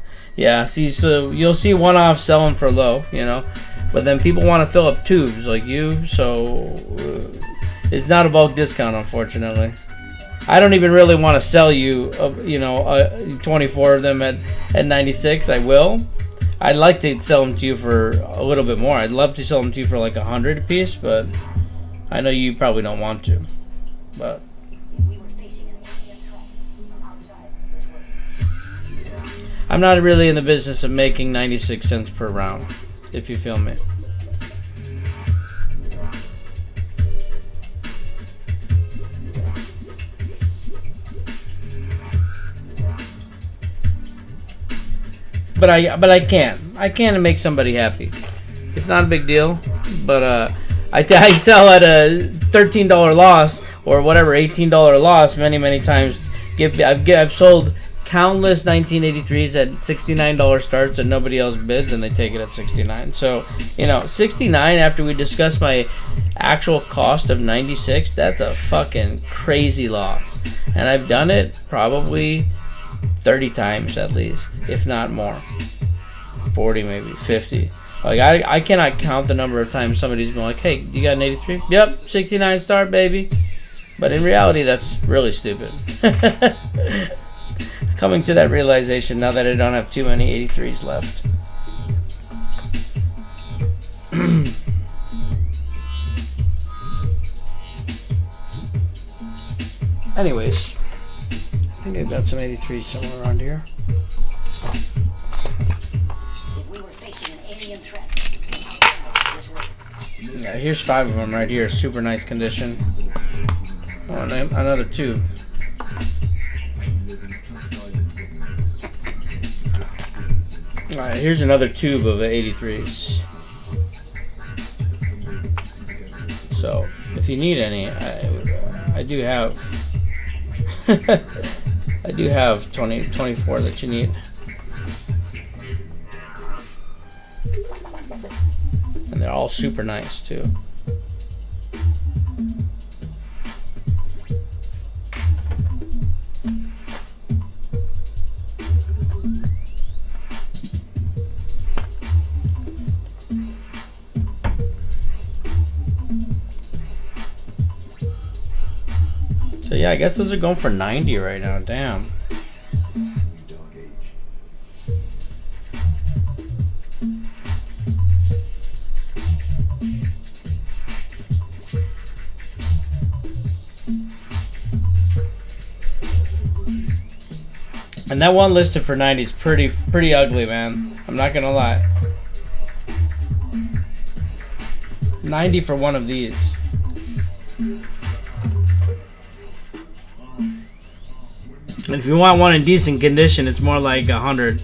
See, so you'll see one-off selling for low, you know, but then people want to fill up tubes like you, so it's not a bulk discount, unfortunately. I don't even really want to sell you, 24 of them at 96. I will. I'd like to sell them to you for a little bit more. I'd love to sell them to you for like 100 a piece, but I know you probably don't want to. But I'm not really in the business of making 96 cents per round, if you feel me. But I can make somebody happy. It's not a big deal, but I sell at a $13 loss or whatever, $18 loss many times. I've sold countless 1983s at $69 starts and nobody else bids, and they take it at $69. So 69 after we discuss my actual cost of 96, that's a fucking crazy loss, and I've done it probably 30 times at least, if not more. 40, maybe 50. Like I cannot count the number of times somebody's been like, "Hey, you got an 83?" "Yep, 69 start, baby." But in reality, that's really stupid. Coming to that realization now that I don't have too many 83s left. Anyways, I think I've got some 83s somewhere around here. Yeah, here's 5 of them right here. Super nice condition. Oh, and another tube. Alright, here's another tube of the 83s. So, if you need any, I do have I do have 24 that you need. And they're all super nice too. So yeah, I guess those are going for 90 right now. Damn. And that one listed for 90 is pretty ugly, man. I'm not gonna lie. 90 for one of these. If you want one in decent condition, it's more like 100.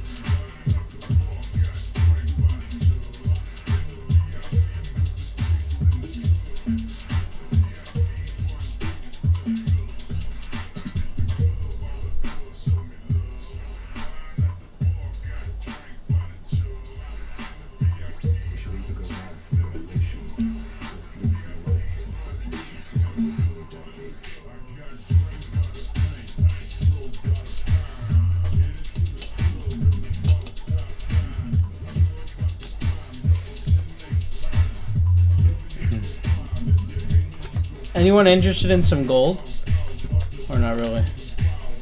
Anyone interested in some gold? Or not really?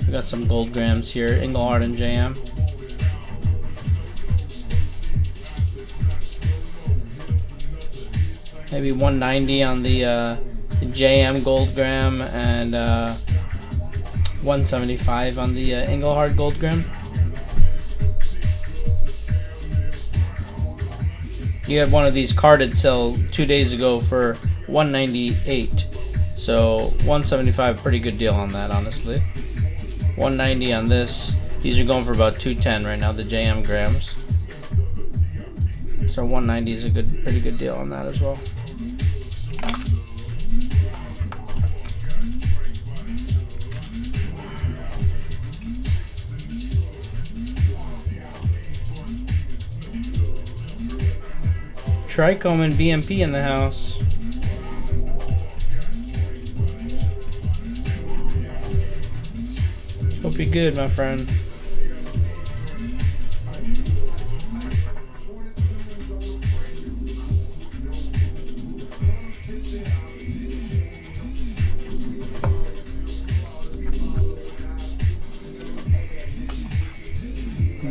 We got some gold grams here, Engelhard and JM. Maybe 190 on the JM gold gram and 175 on the Engelhard gold gram. You had one of these carded sell 2 days ago for 198. So 175, pretty good deal on that, honestly. 190 on this. These are going for about 210 right now, the JM grams. So 190 is a pretty good deal on that as well. Trichome and BMP in the house. Hope you're good, my friend.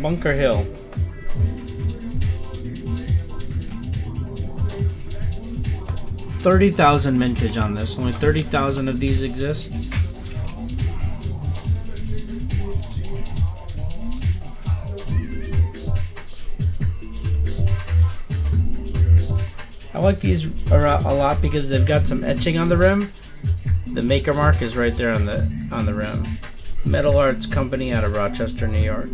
Bunker Hill. $30,000 mintage on this. Only 30,000 of these exist. I like these a lot because they've got some etching on the rim. The maker mark is right there on the rim. Metal Arts Company out of Rochester, New York.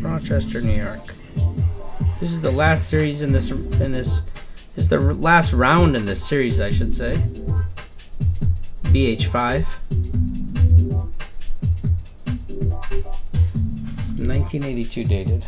Rochester, New York. This is the last series in this. This is the last round in this series, I should say. BH5. 1982 dated.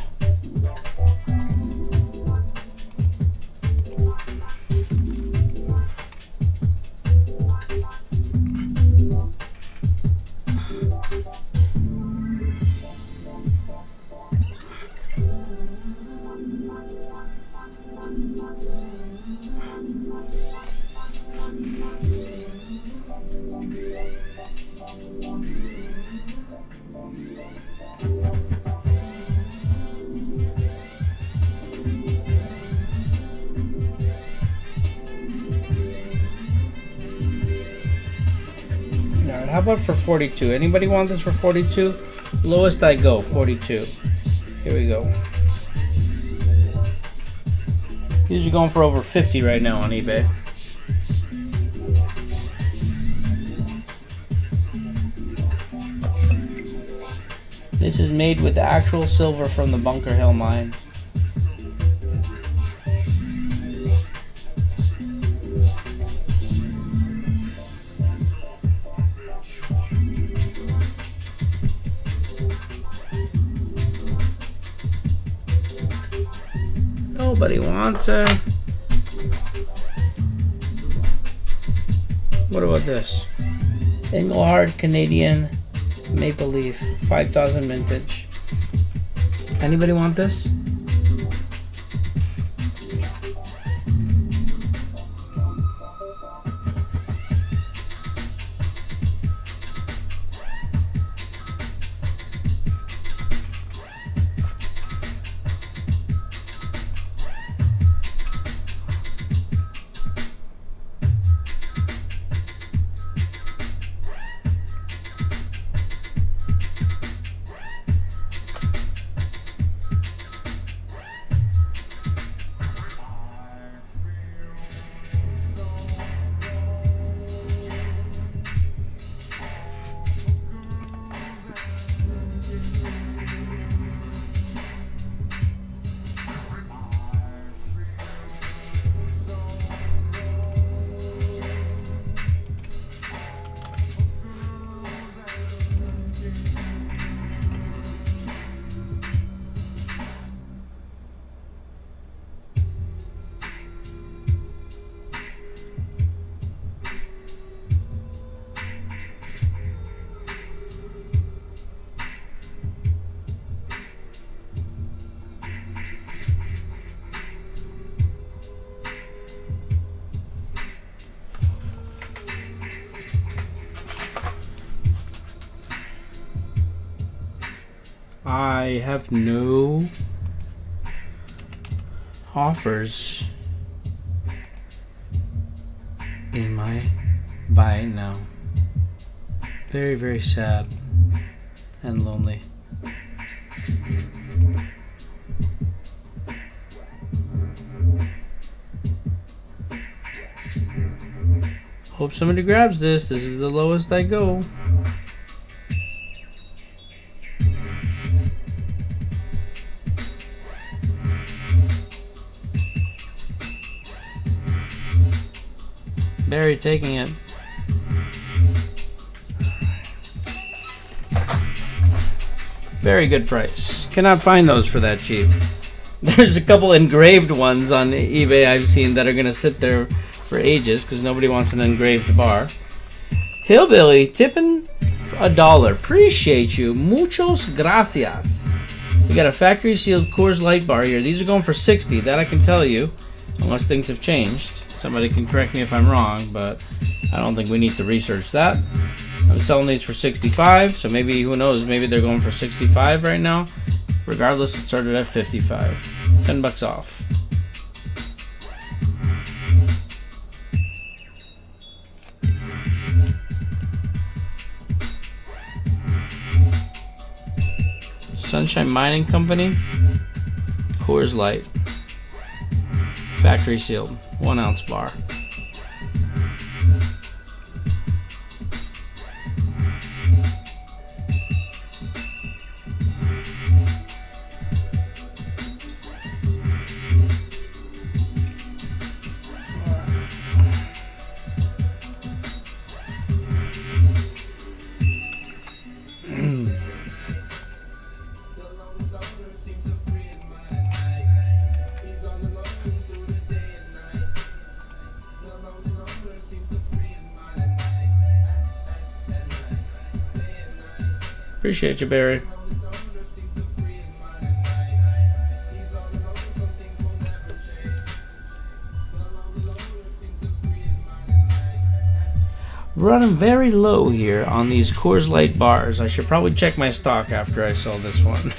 How about for 42? Anybody want this for 42? Lowest I go, 42. Here we go. These are going for over 50 right now on eBay. This is made with actual silver from the Bunker Hill mine. Nobody wants it. What about this? Engelhard Canadian Maple Leaf, 5000 vintage. Anybody want this? I have no offers in my buy now. Very, very sad and lonely. Hope somebody grabs this. This is the lowest I go. Barry taking it. Very good price. Cannot find those for that cheap. There's a couple engraved ones on eBay I've seen that are going to sit there for ages because nobody wants an engraved bar. Hillbilly tipping $1. Appreciate you. Muchos gracias. We got a factory sealed Coors Light bar here. These are going for 60. That I can tell you, unless things have changed. Somebody can correct me if I'm wrong, but I don't think we need to research that. I'm selling these for 65, so maybe, who knows, maybe they're going for 65 right now. Regardless, it started at 55. 10 bucks off. Sunshine Mining Company, Coors Light, factory sealed, 1 ounce bar. Appreciate you, Barry. Running very low here on these Coors Light bars. I should probably check my stock after I sell this one.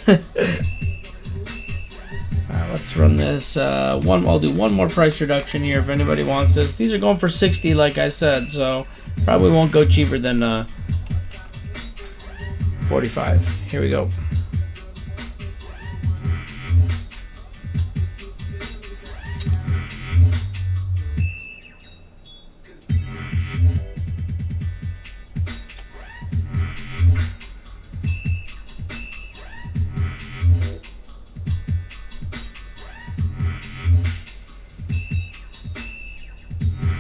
Let's run this. I'll do one more price reduction here if anybody wants this. These are going for 60, like I said, so probably won't go cheaper than 45. Here we go.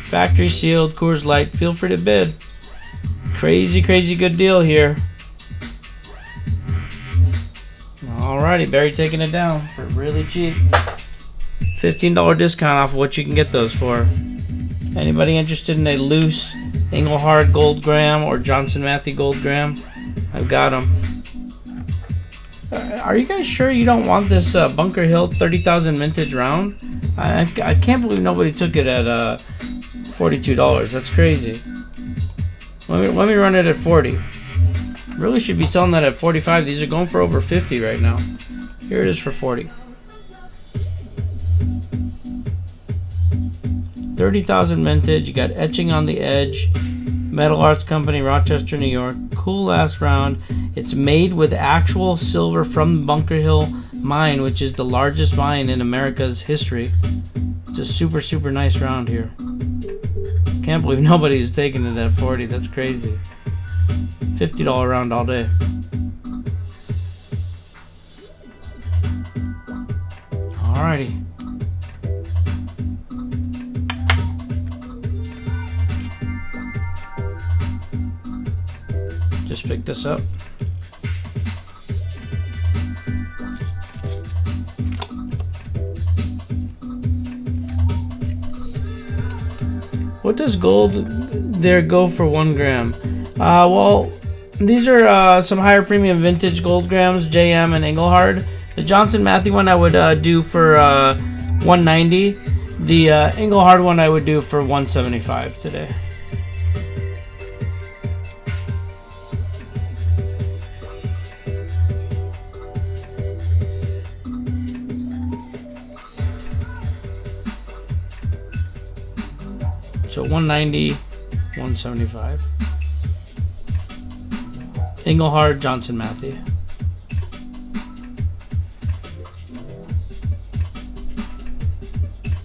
Factory sealed Coors Light. Feel free to bid. Crazy, crazy good deal here. Alrighty, Barry taking it down for really cheap. $15 discount off of what you can get those for. Anybody interested in a loose Engelhard Gold Gram or Johnson Matthey Gold Gram? I've got them. Are you guys sure you don't want this Bunker Hill 30,000 vintage round? I can't believe nobody took it at $42. That's crazy. Let me run it at 40. Really should be selling that at 45. These are going for over 50 right now. Here it is for 40. 30,000 vintage. You got etching on the edge. Metal Arts Company, Rochester, New York. Cool ass round. It's made with actual silver from Bunker Hill mine, which is the largest mine in America's history. It's a super, super nice round here. Can't believe nobody's taking it at 40. That's crazy. $50 round all day. Alrighty. Just picked this up. What does gold there go for 1 gram? Well, these are some higher premium vintage gold grams, JM and Engelhard. The Johnson Matthey one I would do for 190. The Engelhard one I would do for 175 today. So 190, 175. Engelhard, Johnson Matthey.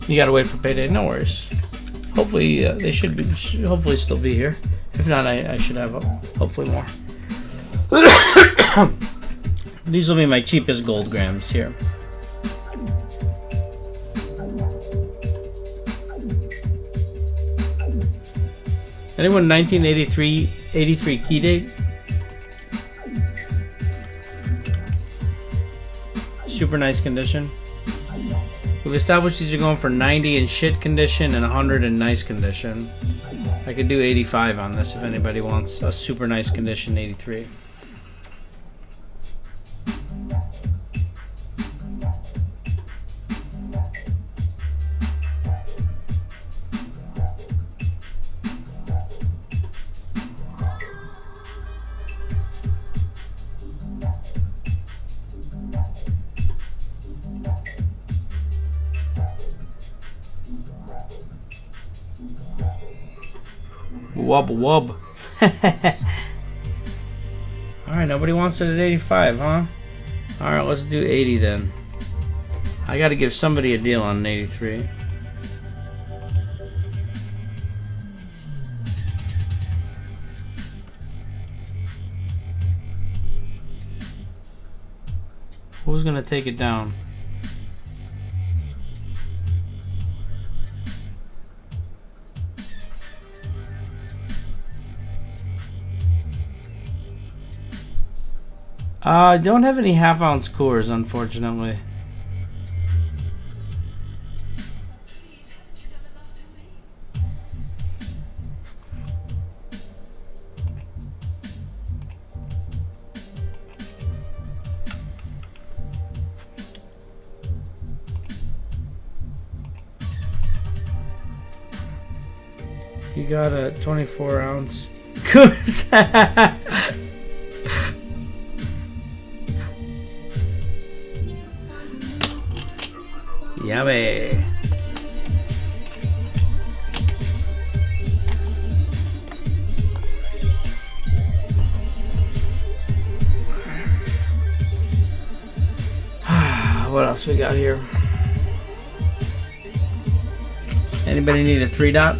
You gotta wait for payday. No worries. Hopefully they should be. Hopefully still be here. If not, I should have hopefully more. These will be my cheapest gold grams here. Anyone 1983 key date? Super nice condition. We've established these are going for 90 in shit condition and 100 in nice condition. I could do 85 on this if anybody wants a super nice condition 83. Wub wub. Alright, nobody wants it at 85, huh? Alright, let's do 80 then. I gotta give somebody a deal on an 83. Who's gonna take it down? I don't have any half-ounce cores, unfortunately. You got a 24-ounce cores. Yummy. else we got here? Anybody need a 3-dot?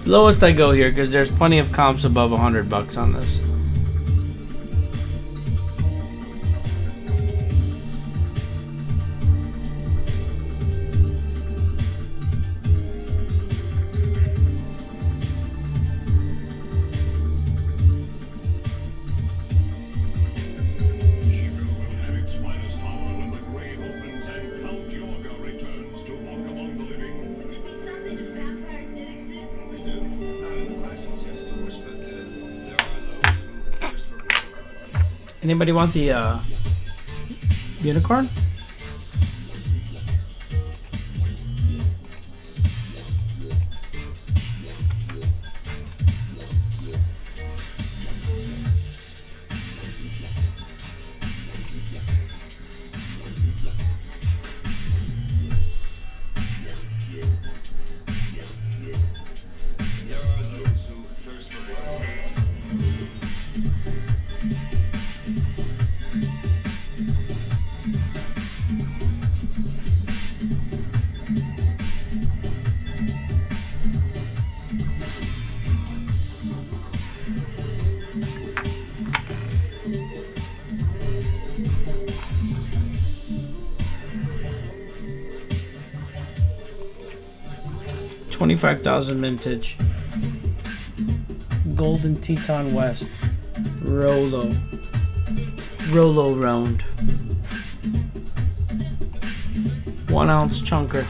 Lowest I go here because there's plenty of comps above $100 on this. Anybody want the unicorn? $25,000 vintage. Golden Teton West. Rolo round. 1 ounce chunker.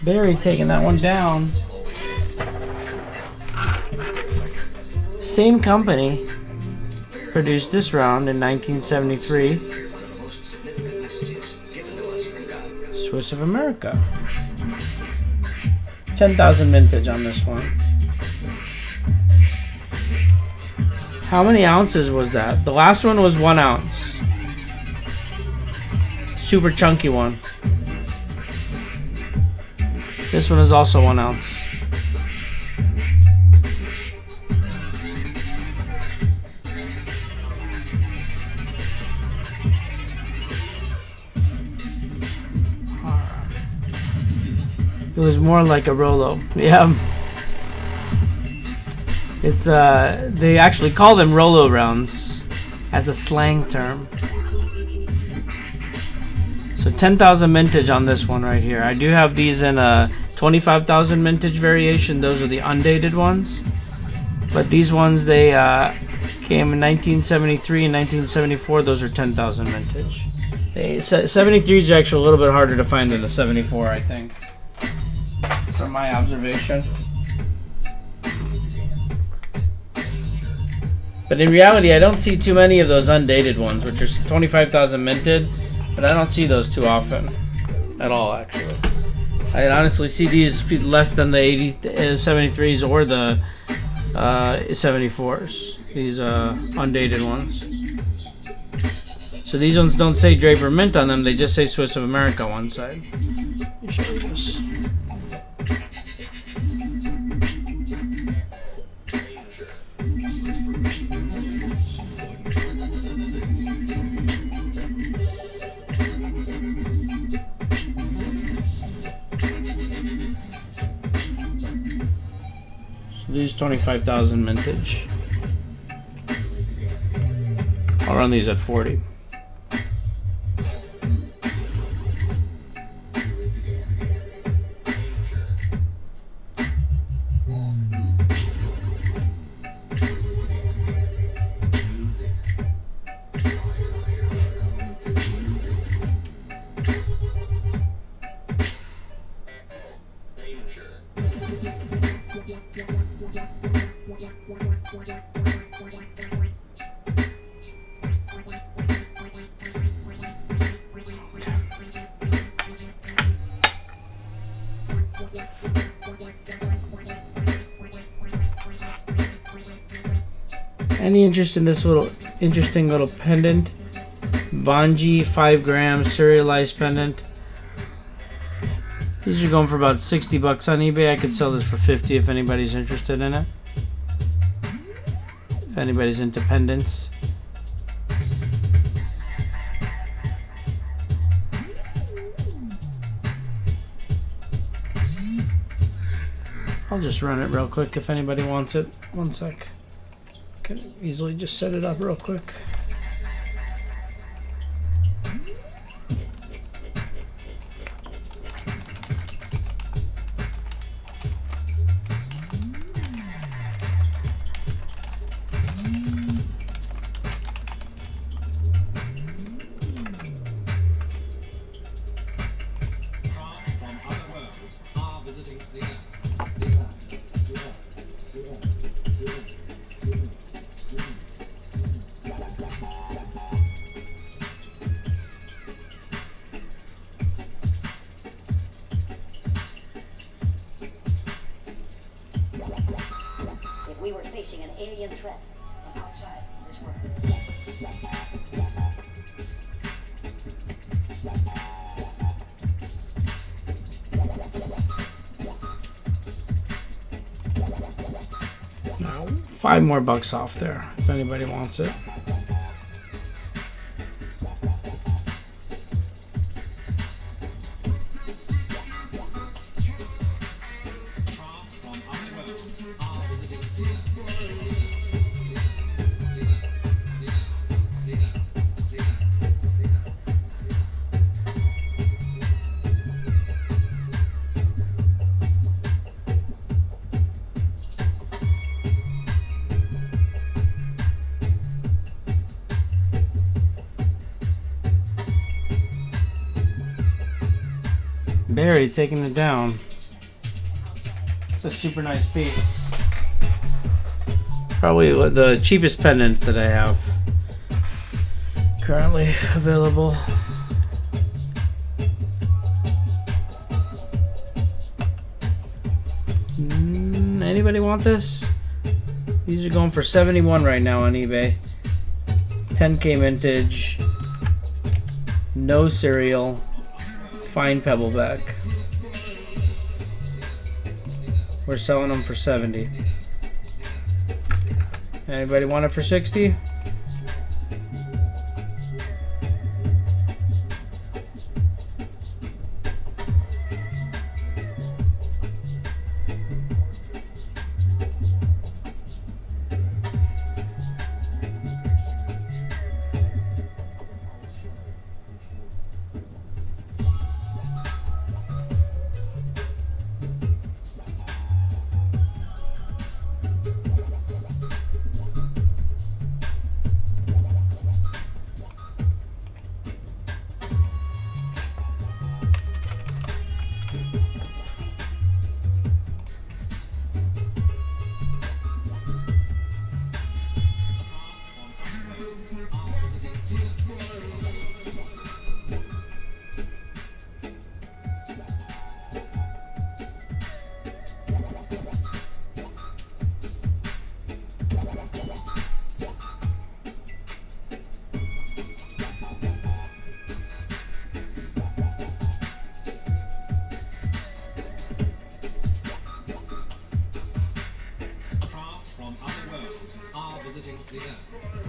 Barry taking that one down. Same company produced this round in 1973. Swiss of America. 10,000 vintage on this one. How many ounces was that? The last one was 1 ounce. Super chunky one. This one is also 1 ounce. It was more like a Rolo. Yeah. It's they actually call them Rolo rounds as a slang term. So 10,000 vintage on this one right here. I do have these in a 25,000 vintage variation. Those are the undated ones. But these ones, they came in 1973 and 1974. Those are 10,000 vintage. 73 is actually a little bit harder to find than the 74, I think, from my observation. But in reality, I don't see too many of those undated ones, which are 25,000 minted. But I don't see those too often, at all, actually. I honestly see these less than the 73s or the 74s. These undated ones. So these ones don't say Draper Mint on them; they just say Swiss of America on one side. Let me show you this. These 25,000 vintage. I'll run these at 40. Any interest in this little interesting little pendant? Bonji 5 grams serialized pendant. These are going for about 60 bucks on eBay. I could sell this for 50 if anybody's interested in it. If anybody's into pendants. I'll just run it real quick if anybody wants it. One sec. Can easily just set it up real quick. We were facing an alien threat from outside this world. Now, 5 more bucks off there if anybody wants it. Barry taking it down. It's a super nice piece. Probably the cheapest pendant that I have currently available. Anybody want this? These are going for 71 right now on eBay. 10K vintage. No cereal. Fine pebbleback. We're selling them for 70. Anybody want it for 60?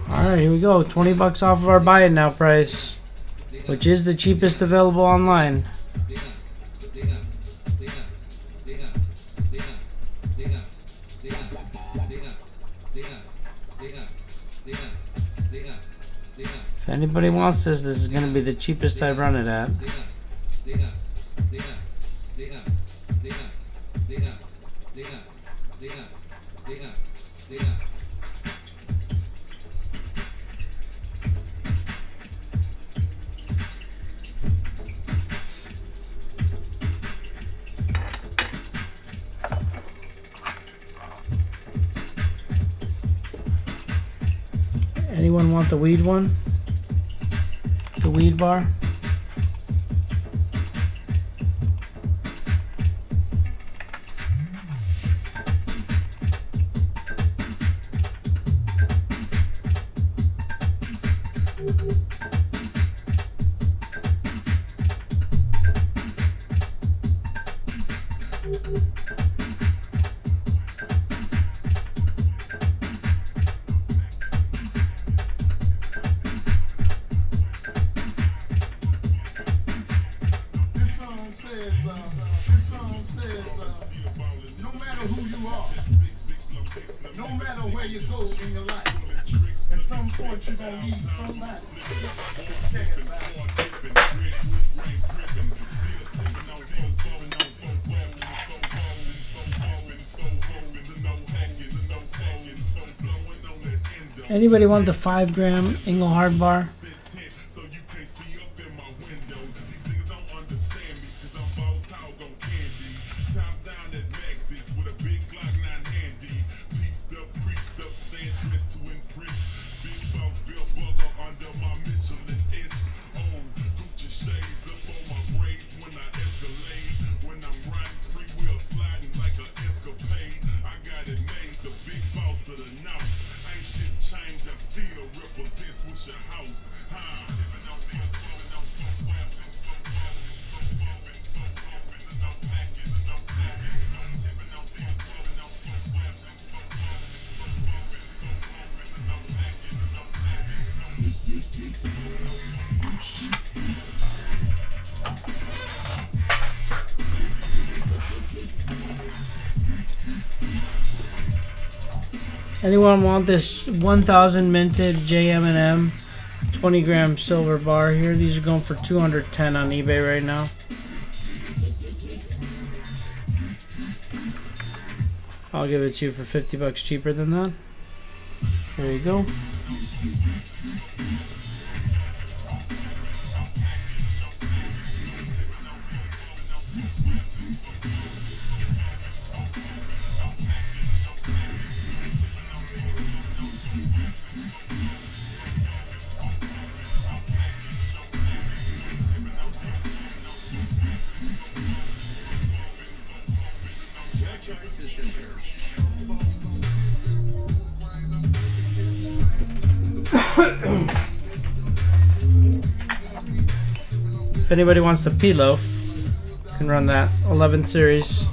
Alright, here we go. 20 bucks off of our buy it now price, which is the cheapest available online. If anybody wants this, this is going to be the cheapest I run it at. Anyone want the weed one? The weed bar? No matter who you are, no matter where you go in your life, at some point you're gonna need somebody to stand by. Anybody want the 5 gram Engelhard bar? Anyone want this 1000 minted JM&M 20 gram silver bar here? These are going for $210 on eBay right now. I'll give it to you for 50 bucks cheaper than that. There you go. If anybody wants the P-Loaf, you can run that 11 series.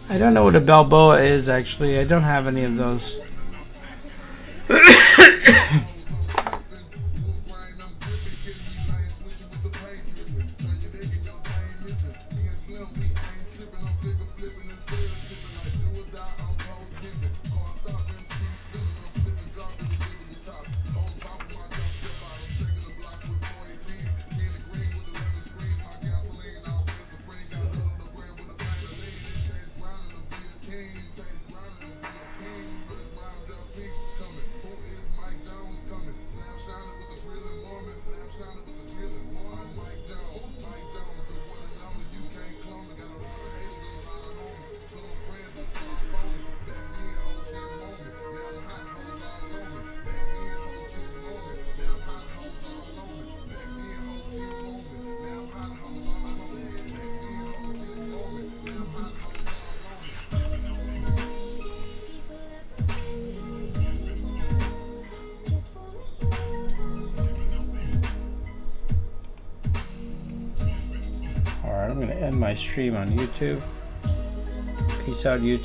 I don't know what a Balboa is actually. I don't have any of those. I'm going to end my stream on YouTube. Peace out, YouTube.